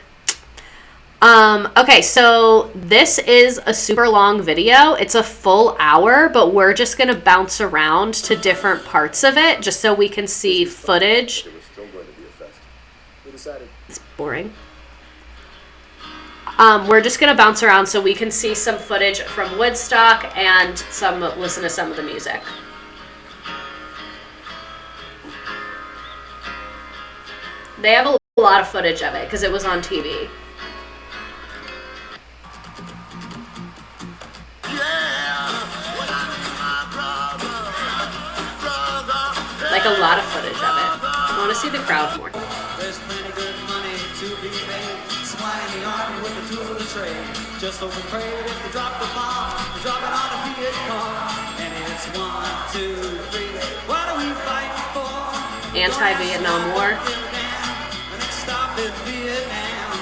Okay, so this is a super long video. It's a full hour, but we're just going to bounce around to different parts of it just so we can see footage. It's boring. We're just going to bounce around so we can see some footage from Woodstock and listen to some of the music. They have a lot of footage of it because it was on TV. Like a lot of footage of it. I want to see the crowd more. There's plenty good money to be made. Swine in the army with the tools of the trade. Just so we pray if they drop the bomb, we drop it on a Viet Cong. And it's 1, 2, 3. What are we fighting for? Anti-Vietnam War. The next stop is Vietnam.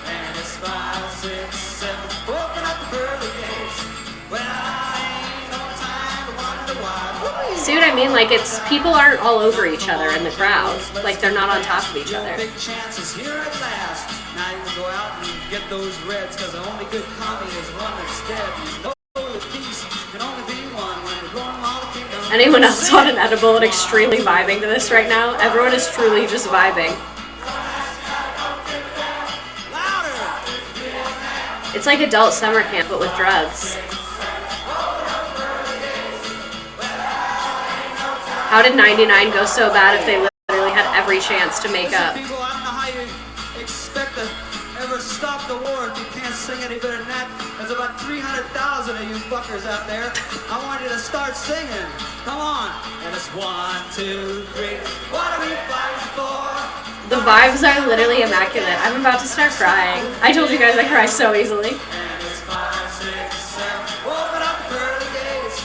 And it's 5, 6, 7. Open up the pearly gates. Well, I ain't no time to wonder why. See what I mean? Like, it's people aren't all over each other in the crowd. Like, they're not on top of each other. Big chances here at last. Now you can go out and get those reds, because the only good commie is one that's dead. You know the peace can only be one when you're going all the kingdom. Anyone else on an edible and extremely vibing to this right now? Everyone is truly just vibing. It's like adult summer camp, but with drugs. How did 99 go so bad if they literally had every chance to make up? People, I don't know how you expect to ever stop the war if you can't sing any better than that. There's about 300,000 of you fuckers out there. I want you to start singing. Come on. And it's 1, 2, 3. What are we fighting for? The vibes are literally immaculate. I'm about to start crying. I told you guys I cry so easily. And it's 5, 6, 7. Open up the pearly gates.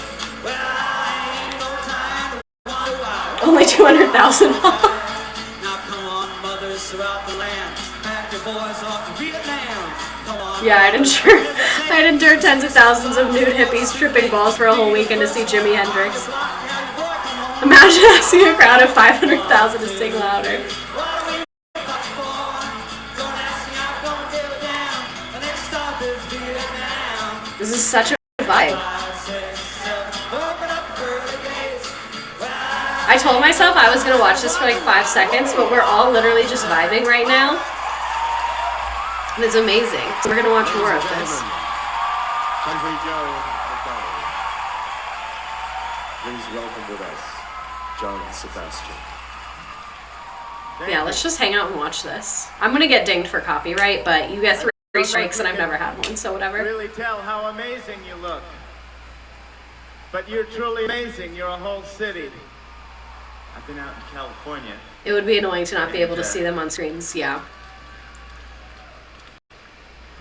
Well, I ain't no time to wonder why. Only 200,000. Now come on, mothers throughout the land. Pack your boys off to Vietnam. Come on. Yeah, I'd endure tens of thousands of nude hippies tripping balls for a whole weekend to see Jimi Hendrix. Imagine asking a crowd of 500,000 to sing louder. This is such a vibe. I told myself I was gonna watch this for like 5 seconds, but we're all literally just vibing right now. And it's amazing. So we're gonna watch more of this. Country Joe McDonald. Please welcome with us, John Sebastian. Yeah, let's just hang out and watch this. I'm gonna get dinged for copyright, but you get 3 strikes and I've never had one, so whatever. Really tell how amazing you look. But you're truly amazing. You're a whole city. I've been out in California. It would be annoying to not be able to see them on screens, yeah.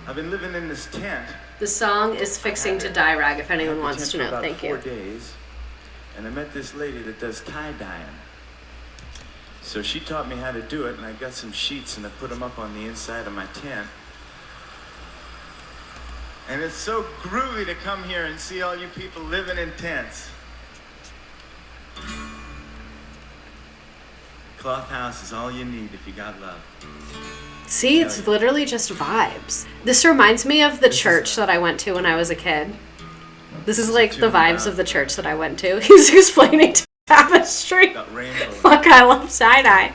I've been living in this tent. The song is Fixing to Die Rag, if anyone wants to know. About Thank 4 you. days, and I met this lady that does tie-dyeing. So she taught me how to do it, and I got some sheets and I put them up on the inside of my tent. And it's so groovy to come here and see all you people living in tents. Cloth house is all you need if you got love. See, it's literally just vibes. This reminds me of the church that I went to when I was a kid. This is like the vibes of the church that I went to. He's explaining to Tapestry. Fuck, I love tie-dye.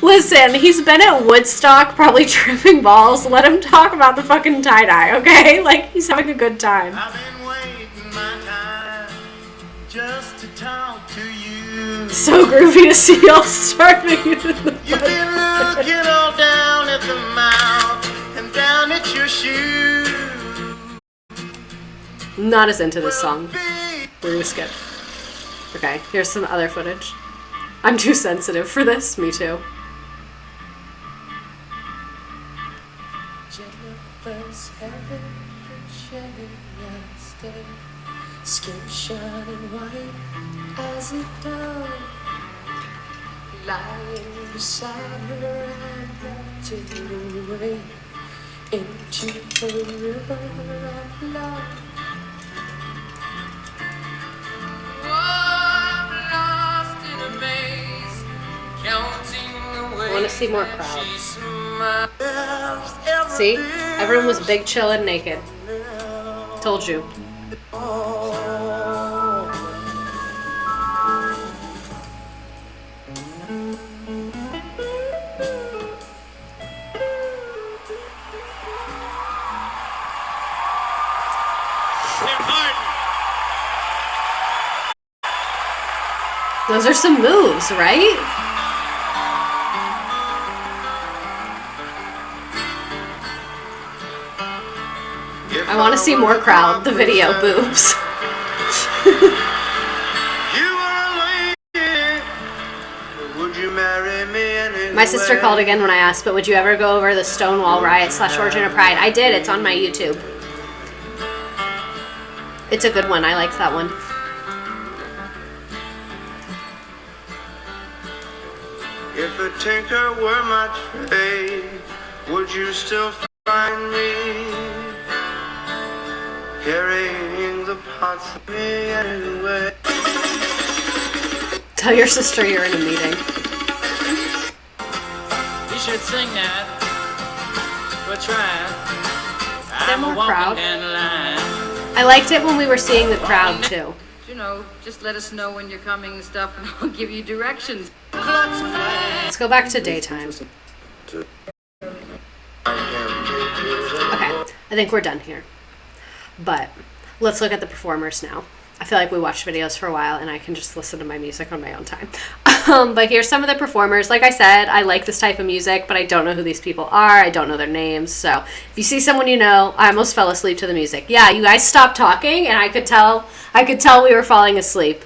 Listen, he's been at Woodstock probably tripping balls. Let him talk about the fucking tie-dye, okay? Like, he's having a good time. I've been waiting my time just to talk to you. So groovy to see y'all starving. You've been looking all down at the mouth and down at your shoe. Not as into this song. We're gonna skip. Okay, here's some other footage. I'm too sensitive for this. Me too. Jennifer's heaven shedding yesterday, skin shining white as a dove, lying beside her and melting away into the river of love. I want to see more crowd. See? Everyone was big, chill, and naked. Told you. Those are some moves, right? I want to see more crowd. The video boobs. My sister called again when I asked, but would you ever go over the Stonewall riot / Origin of Pride? I did. It's on my YouTube. It's a good one. I liked that one. If a tinker were my trade, would you still find me carrying the pots of me anyway? Tell your sister you're in a meeting. You should sing that. We'll try. Is there more crowd? I liked it when we were seeing the crowd too. You know, just let us know when you're coming and stuff, and I'll give you directions. Let's go back to daytime. Okay, I think we're done here. But let's look at the performers now. I feel like we watched videos for a while and I can just listen to my music on my own time. But here's some of the performers. Like I said, I like this type of music, but I don't know who these people are. I don't know their names. So if you see someone you know, I almost fell asleep to the music. Yeah, you guys stopped talking and I could tell we were falling asleep.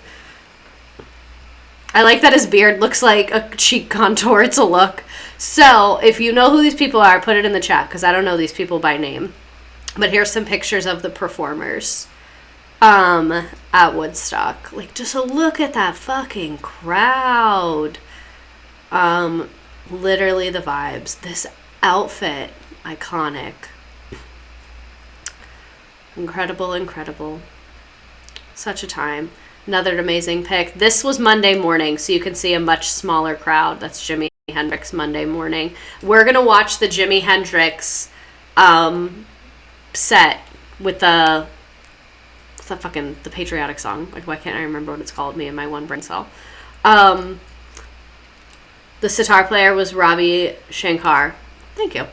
I like that his beard looks like a cheek contour. It's a look. So if you know who these people are, put it in the chat because I don't know these people by name. But here's some pictures of the performers at Woodstock. Like, just a look at that fucking crowd. Literally the vibes. This outfit, iconic. Incredible, incredible. Such a time. Another amazing pick. This was Monday morning, so you can see a much smaller crowd. That's Jimi Hendrix Monday morning. We're going to watch the Jimi Hendrix set with the patriotic song. Like, why can't I remember what it's called? Me and my one brain cell. The sitar player was Ravi Shankar. Thank you.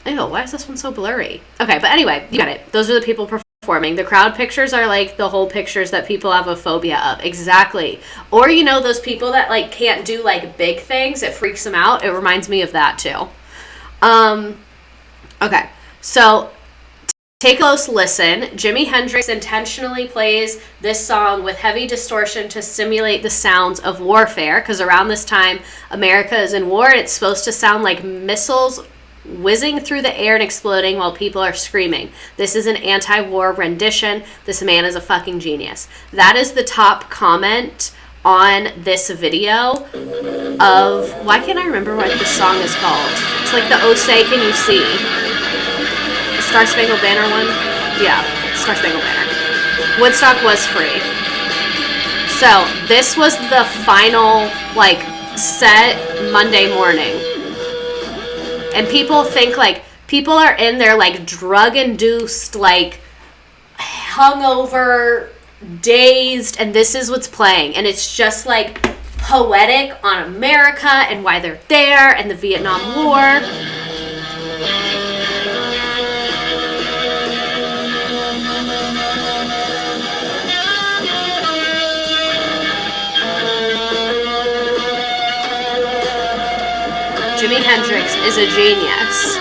Ew, why is this one so blurry? Okay, but anyway, you got it. Those are the people performing. The crowd pictures are like the whole pictures that people have a phobia of. Exactly. Or, you know, those people that like can't do like big things. It freaks them out. It reminds me of that too. Okay, so take a close listen. Jimi Hendrix intentionally plays this song with heavy distortion to simulate the sounds of warfare, because around this time, America is in war, and it's supposed to sound like missiles whizzing through the air and exploding while people are screaming. This is an anti-war rendition. This man is a fucking genius. That is the top comment on this video of... Why can't I remember what this song is called? It's like the Oh Say Can You See? Star Spangled Banner one? Yeah, Star Spangled Banner. Woodstock was free. So, this was the final, like, set Monday morning. And people think, like, people are in there, like, drug-induced, like, hungover, dazed, and this is what's playing. And it's just, like, poetic on America and why they're there and the Vietnam War. Jimi Hendrix is a genius.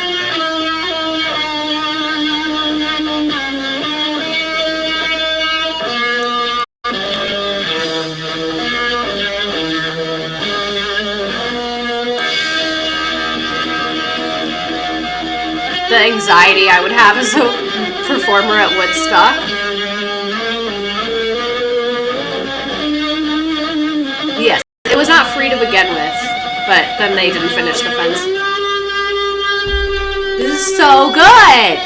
The anxiety I would have as a performer at Woodstock. Yes, it was not free to begin with, but then they didn't finish the fence. This is so good!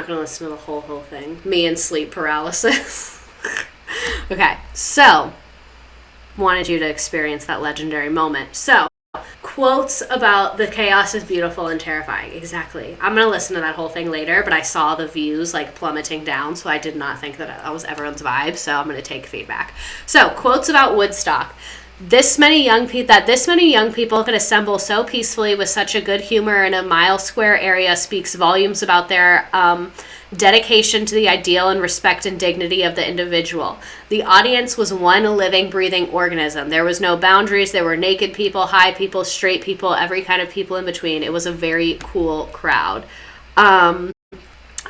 Listen to the whole thing. Me and sleep paralysis. Okay, so wanted you to experience that legendary moment. So, quotes about the chaos is beautiful and terrifying. Exactly. I'm gonna listen to that whole thing later, but I saw the views like plummeting down, so I did not think that was everyone's vibe, so I'm gonna take feedback. So, quotes about Woodstock. This many young people could assemble so peacefully with such a good humor in a mile square area speaks volumes about their dedication to the ideal and respect and dignity of the individual. The audience was one living, breathing organism. There was no boundaries. There were naked people, high people, straight people, every kind of people in between. It was a very cool crowd.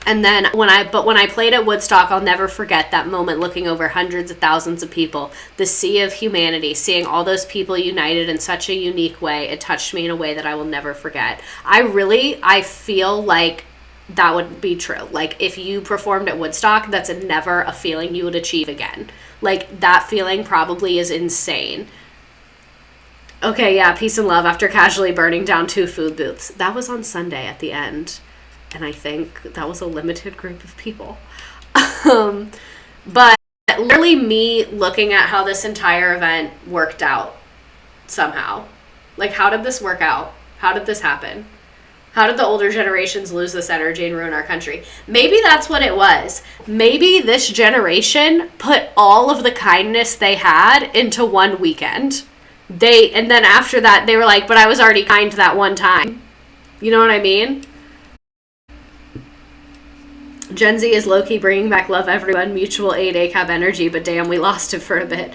And then when I played at Woodstock, I'll never forget that moment looking over hundreds of thousands of people, the sea of humanity, seeing all those people united in such a unique way. It touched me in a way that I will never forget. I feel like that would be true. Like, if you performed at Woodstock, that's never a feeling you would achieve again. Like, that feeling probably is insane. Okay, yeah, peace and love after casually burning down 2 food booths. That was on Sunday at the end. And I think that was a limited group of people. But literally me looking at how this entire event worked out somehow. Like, how did this work out? How did this happen? How did the older generations lose this energy and ruin our country? Maybe that's what it was. Maybe this generation put all of the kindness they had into one weekend. And then after that, they were like, but I was already kind that one time. You know what I mean? Gen Z is low-key bringing back love everyone, mutual aid, ACAB energy, but damn, we lost it for a bit.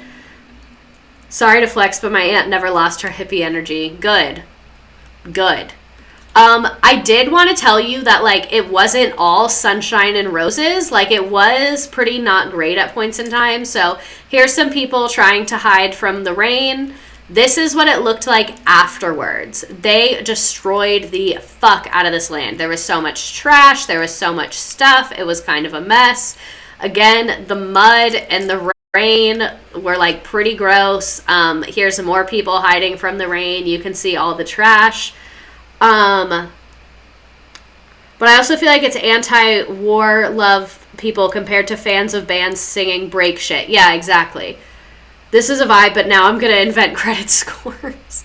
Sorry to flex, but my aunt never lost her hippie energy. Good. I did want to tell you that, like, it wasn't all sunshine and roses. Like, it was pretty not great at points in time. So here's some people trying to hide from the rain. This is what it looked like afterwards. They destroyed the fuck out of this land. There was so much trash. There was so much stuff. It was kind of a mess. Again, the mud and the rain were, like, pretty gross. Here's some more people hiding from the rain. You can see all the trash. But I also feel like it's anti-war love people compared to fans of bands singing break shit. Yeah, exactly. This is a vibe, but now I'm going to invent credit scores.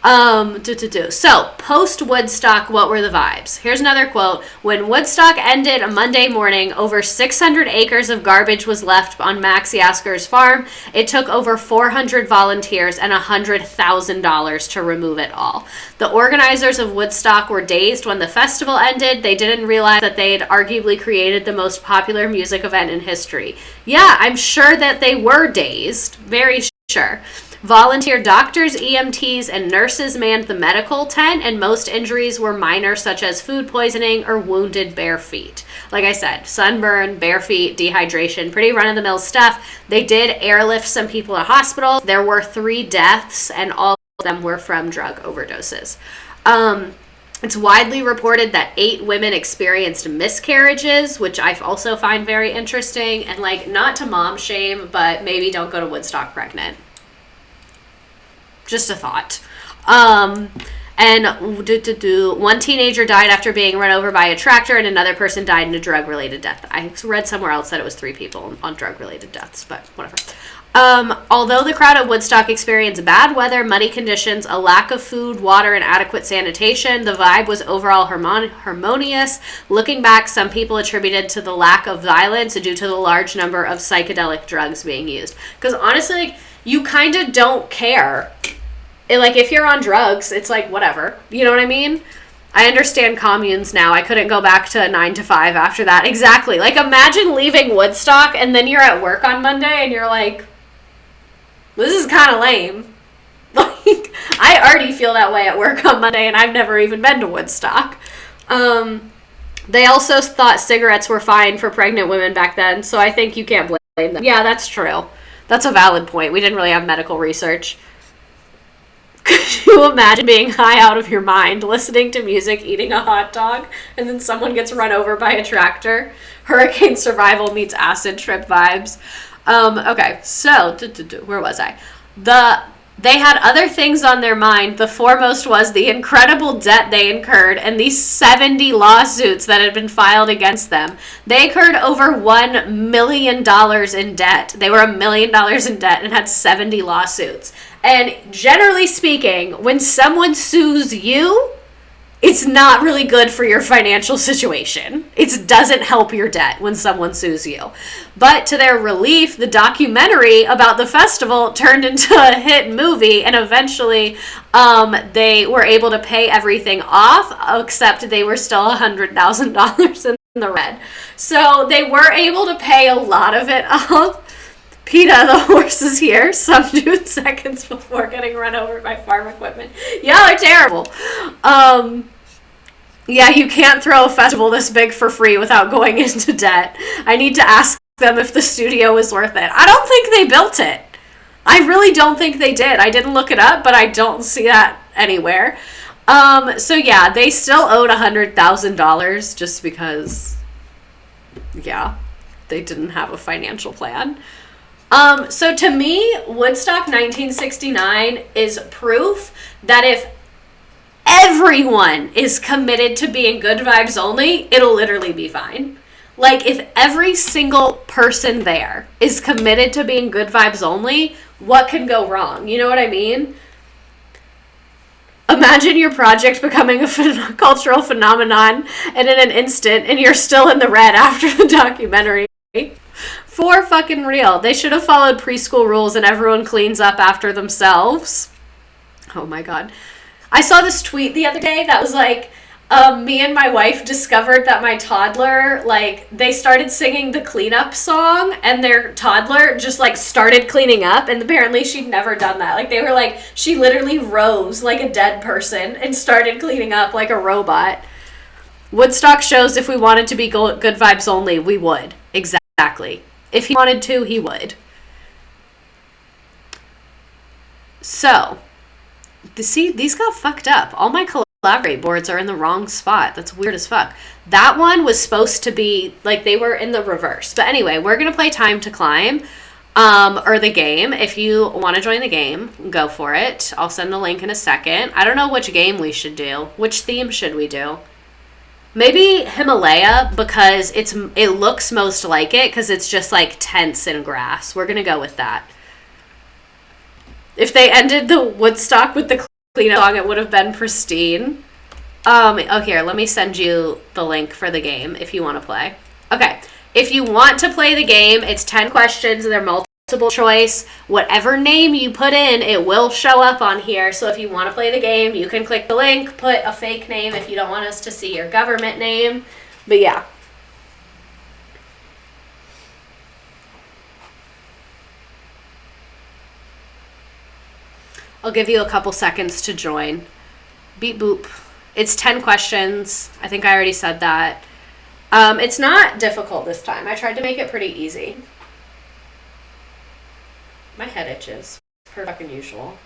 So, post-Woodstock, what were the vibes? Here's another quote. When Woodstock ended a Monday morning, over 600 acres of garbage was left on Max Yasker's farm. It took over 400 volunteers and $100,000 to remove it all. The organizers of Woodstock were dazed when the festival ended. They didn't realize that they'd arguably created the most popular music event in history. Yeah, I'm sure that they were dazed. Very Sure. Volunteer doctors, EMTs, and nurses manned the medical tent, and most injuries were minor, such as food poisoning or wounded bare feet. Like I said, sunburn, bare feet, dehydration, pretty run-of-the-mill stuff. They did airlift some people to hospital. There were 3 deaths, and all of them were from drug overdoses. It's widely reported that 8 women experienced miscarriages, which I also find very interesting. And, like, not to mom shame, but maybe don't go to Woodstock pregnant. Just a thought. And one teenager died after being run over by a tractor, and another person died in a drug-related death. I read somewhere else that it was 3 people on drug-related deaths, but whatever. Although the crowd at Woodstock experienced bad weather, muddy conditions, a lack of food, water, and adequate sanitation, the vibe was overall harmonious. Looking back, some people attributed to the lack of violence due to the large number of psychedelic drugs being used. Because honestly, like, you kind of don't care. Like, if you're on drugs, it's like, whatever. You know what I mean? I understand communes now. I couldn't go back to 9 to 5 after that. Exactly. Like, imagine leaving Woodstock and then you're at work on Monday and you're like, this is kind of lame. Like, I already feel that way at work on Monday, and I've never even been to Woodstock. They also thought cigarettes were fine for pregnant women back then, so I think you can't blame them. Yeah, that's true. That's a valid point. We didn't really have medical research. Could you imagine being high out of your mind, listening to music, eating a hot dog, and then someone gets run over by a tractor? Hurricane survival meets acid trip vibes. Okay, so, where was I? They had other things on their mind. The foremost was the incredible debt they incurred and these 70 lawsuits that had been filed against them. They incurred over $1 million in debt. They were $1 million in debt and had 70 lawsuits. And generally speaking, when someone sues you, it's not really good for your financial situation. It doesn't help your debt when someone sues you. But to their relief, the documentary about the festival turned into a hit movie, and eventually they were able to pay everything off, except they were still $100,000 in the red. So they were able to pay a lot of it off. PETA, the horse, is here. Some dude seconds before getting run over by farm equipment. Y'all are terrible. Yeah, you can't throw a festival this big for free without going into debt. I need to ask them if the studio is worth it. I don't think they built it. I really don't think they did. I didn't look it up, but I don't see that anywhere. So yeah, they still owed $100,000 just because, yeah, they didn't have a financial plan. So to me, Woodstock 1969 is proof that if everyone is committed to being good vibes only, it'll literally be fine. Like, if every single person there is committed to being good vibes only, what can go wrong? You know what I mean? Imagine your project becoming a cultural phenomenon, and in an instant, and you're still in the red after the documentary. For fucking real. They should have followed preschool rules and everyone cleans up after themselves. Oh my god. I saw this tweet the other day that was like, me and my wife discovered that my toddler, like, they started singing the cleanup song and their toddler just, like, started cleaning up, and apparently she'd never done that. Like, they were like, she literally rose like a dead person and started cleaning up like a robot. Woodstock shows if we wanted to be good vibes only, we would. Exactly. If he wanted to, he would. So, see, these got fucked up. All my collaborate boards are in the wrong spot. That's weird as fuck. That one was supposed to be, like, they were in the reverse. But anyway, we're going to play Time to Climb, or the game. If you want to join the game, go for it. I'll send the link in a second. I don't know which game we should do. Which theme should we do? Maybe Himalaya, because it looks most like it, because it's just like tents and grass. We're going to go with that. If they ended the Woodstock with the cleanup song, it would have been pristine. Oh, here, let me send you the link for the game if you want to play. Okay, if you want to play the game, it's 10 questions. They're multiple choice. Whatever name you put in, it will show up on here. So if you want to play the game, you can click the link, put a fake name if you don't want us to see your government name. But yeah. I'll give you a couple seconds to join. Beep boop. It's 10 questions. I think I already said that. It's not difficult this time. I tried to make it pretty easy. My head itches. Per fucking usual.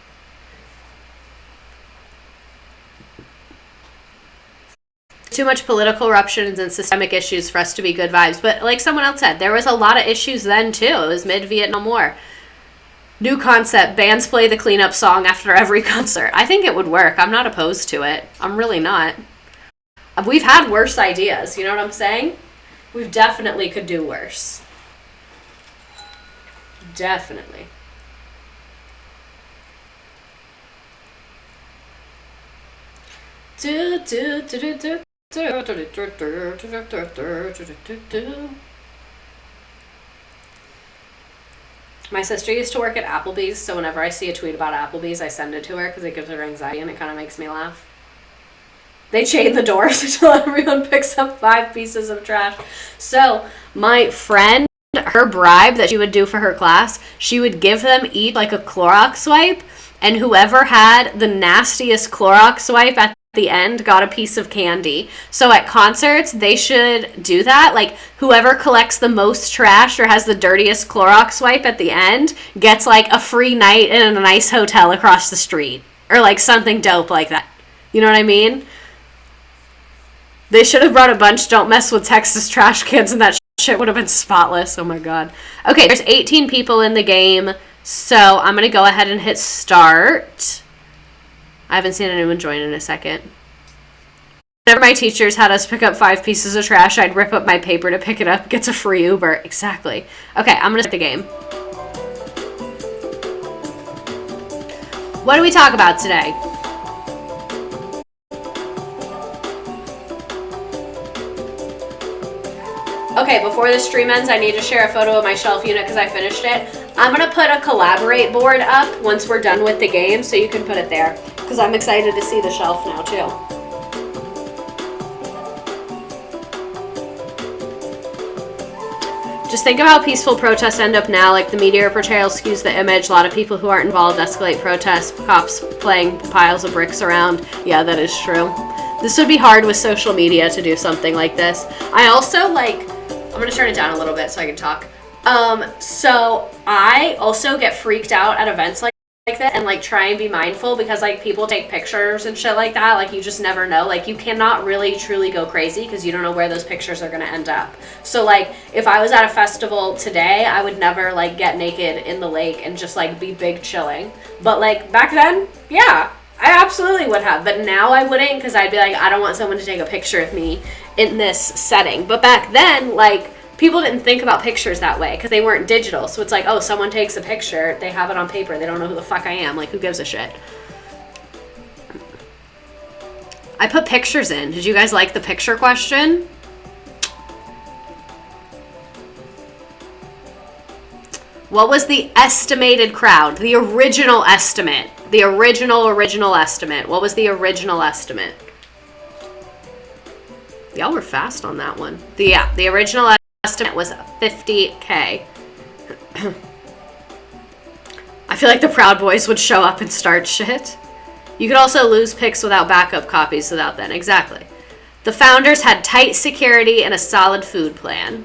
Too much political eruptions and systemic issues for us to be good vibes. But like someone else said, there was a lot of issues then too. It was mid-Vietnam War. New concept, bands play the cleanup song after every concert. I think it would work. I'm not opposed to it. I'm really not. We've had worse ideas, you know what I'm saying? We definitely could do worse. Definitely. My sister used to work at Applebee's, so whenever I see a tweet about Applebee's, I send it to her because it gives her anxiety and it kind of makes me laugh. They chain the doors until everyone picks up 5 pieces of trash. So, my friend, her bribe that she would do for her class, she would give them each like a Clorox wipe, and whoever had the nastiest Clorox wipe at the end got a piece of candy. So at concerts, they should do that. Like, whoever collects the most trash or has the dirtiest Clorox wipe at the end gets like a free night in a nice hotel across the street. Or like something dope like that. You know what I mean? They should have brought a bunch Don't Mess with Texas trash cans, and that shit would have been spotless. Oh my god. Okay, there's 18 people in the game, so I'm going to go ahead and hit start. I haven't seen anyone join in a second. Whenever my teachers had us pick up 5 pieces of trash, I'd rip up my paper to pick it up. Gets a free Uber. Exactly. Okay, I'm going to start the game. What do we talk about today? Okay, before the stream ends, I need to share a photo of my shelf unit because I finished it. I'm going to put a collaborate board up once we're done with the game, so you can put it there. Because I'm excited to see the shelf now, too. Just think of how peaceful protests end up now. Like, the media portrayal skews the image. A lot of people who aren't involved escalate protests. Cops playing piles of bricks around. Yeah, that is true. This would be hard with social media to do something like this. I also, like... I'm going to turn it down a little bit so I can talk. So I also get freaked out at events like that and like try and be mindful because like people take pictures and shit like that. Like you just never know. Like you cannot really truly go crazy because you don't know where those pictures are going to end up. So like if I was at a festival today, I would never like get naked in the lake and just like be big chilling. But like back then, yeah, I absolutely would have. But now I wouldn't because I'd be like, I don't want someone to take a picture of me in this setting. But back then, like, people didn't think about pictures that way because they weren't digital. So it's like, oh, someone takes a picture, they have it on paper, they don't know who the fuck I am. Like, who gives a shit? I put pictures in. Did you guys like the picture question? What was the estimated crowd? The original estimate. The original estimate. What was the original estimate? Y'all were fast on that one. The original estimate was 50K. I feel like the Proud Boys would show up and start shit. You could also lose pics without backup copies without then. Exactly. The founders had tight security and a solid food plan.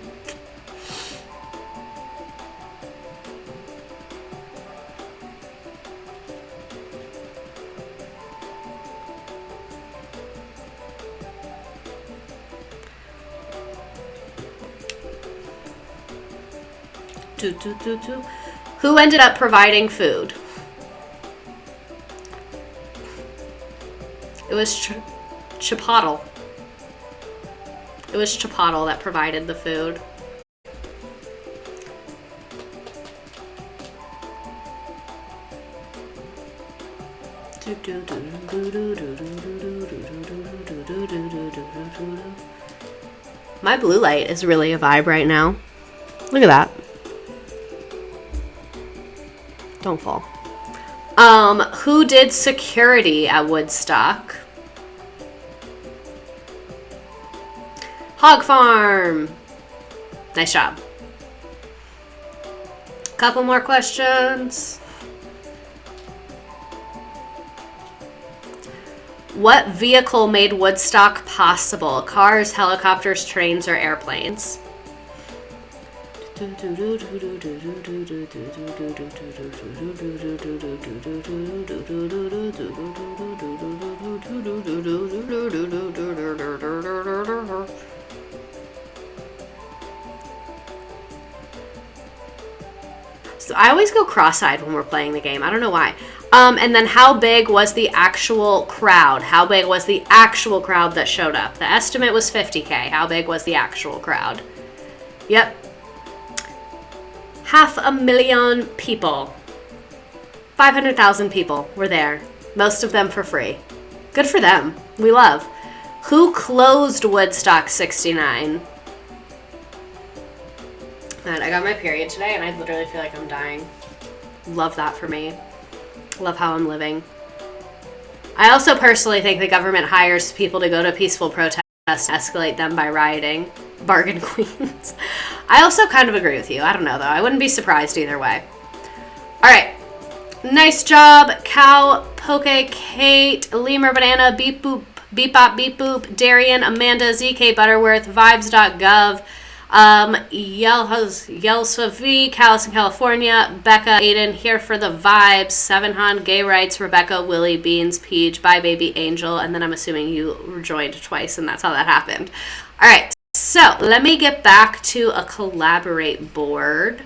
Who ended up providing food? It was Chipotle. It was Chipotle that provided the food. My blue light is really a vibe right now. Look at that. Don't fall. Who did security at Woodstock? Hog Farm. Nice job. Couple more questions. What vehicle made Woodstock possible? Cars, helicopters, trains, or airplanes? So I always go cross-eyed when we're playing the game. I don't know why. And then how big was the actual crowd? How big was the actual crowd that showed up? The estimate was 50K. How big was the actual crowd? Yep. 500,000 people. 500,000 people were there. Most of them for free. Good for them. We love. Who closed Woodstock 69? Man, I got my period today and I literally feel like I'm dying. Love that for me. Love how I'm living. I also personally think the government hires people to go to peaceful protests and escalate them by rioting. Bargain queens. I also kind of agree with you. I don't know though. I wouldn't be surprised either way. All right. Nice job. Cow, Poke, Kate, Lemur, Banana, Beep Boop, Beep Bop, Beep Boop, Darian, Amanda, ZK Butterworth, Vibes.gov, Yelsav, Callus in California, Becca, Aiden, here for the vibes, Sevenhan, Gay Rights, Rebecca, Willie, Beans, Peach, Bye Baby, Angel, and then I'm assuming you joined twice and that's how that happened. All right, so let me get back to a collaborate board.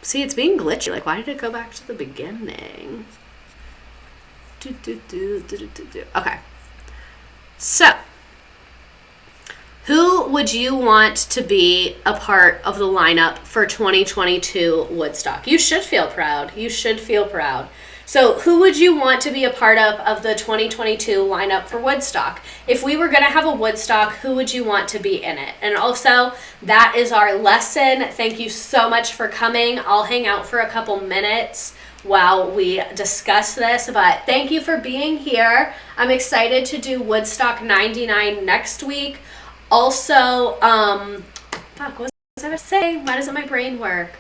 See, it's being glitchy. Like, why did it go back to the beginning? Okay. So, who would you want to be a part of the lineup for 2022 Woodstock? You should feel proud. You should feel proud. So who would you want to be a part of the 2022 lineup for Woodstock? If we were going to have a Woodstock, who would you want to be in it? And also, that is our lesson. Thank you so much for coming. I'll hang out for a couple minutes while we discuss this, but thank you for being here. I'm excited to do Woodstock 99 next week. Also, what was I going to say? Why doesn't my brain work?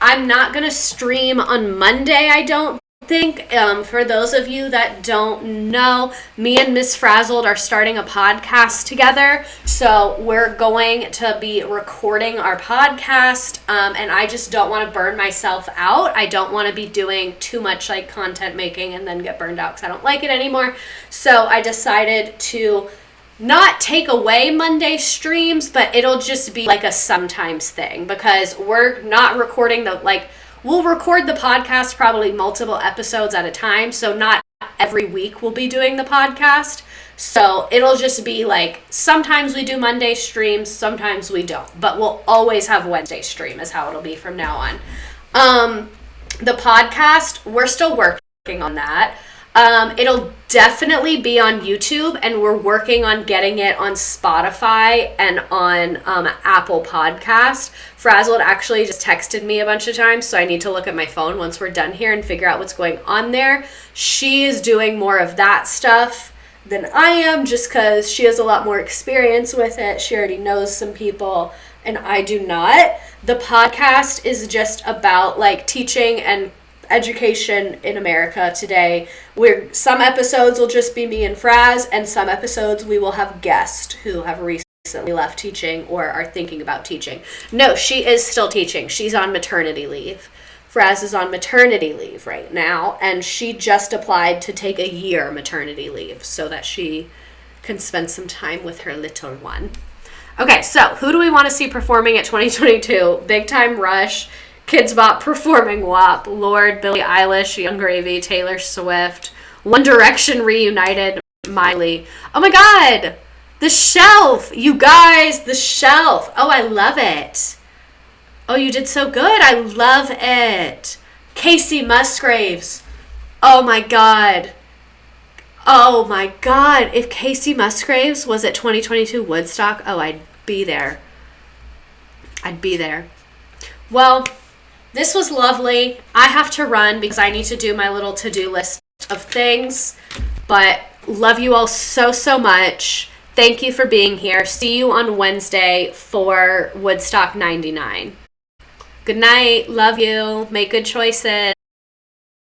I'm not going to stream on Monday, I don't think. For those of you that don't know, me and Miss Frazzled are starting a podcast together. So we're going to be recording our podcast, and I just don't want to burn myself out. I don't want to be doing too much like content making and then get burned out because I don't like it anymore. So I decided to not take away Monday streams, but it'll just be like a sometimes thing because we're not recording we'll record the podcast probably multiple episodes at a time. So not every week we'll be doing the podcast. So it'll just be like, sometimes we do Monday streams, sometimes we don't, but we'll always have Wednesday stream is how it'll be from now on. The podcast, we're still working on that. It'll definitely be on YouTube, and we're working on getting it on Spotify and on Apple Podcast. Frazzled actually just texted me a bunch of times, so I need to look at my phone once we're done here and figure out what's going on there. She is doing more of that stuff than I am, just because she has a lot more experience with it. She already knows some people, and I do not. The podcast is just about like teaching and education in America today, where some episodes will just be me and Fraz, and some episodes we will have guests who have recently left teaching or are thinking about teaching. No, she is still teaching. She's on maternity leave. Fraz is on maternity leave right now, and she just applied to take a year maternity leave so that she can spend some time with her little one. Okay, so who do we want to see performing at 2022? Big Time Rush, Kids Bop performing WAP, Lorde, Billie Eilish, Young Gravy, Taylor Swift, One Direction reunited, Miley. Oh my god! The Shelf! You guys, The Shelf! Oh, I love it. Oh, you did so good. I love it. Casey Musgraves. Oh my god. Oh my god. If Casey Musgraves was at 2022 Woodstock, oh, I'd be there. I'd be there. Well, this was lovely. I have to run because I need to do my little to-do list of things. But love you all so, so much. Thank you for being here. See you on Wednesday for Woodstock 99. Good night. Love you. Make good choices.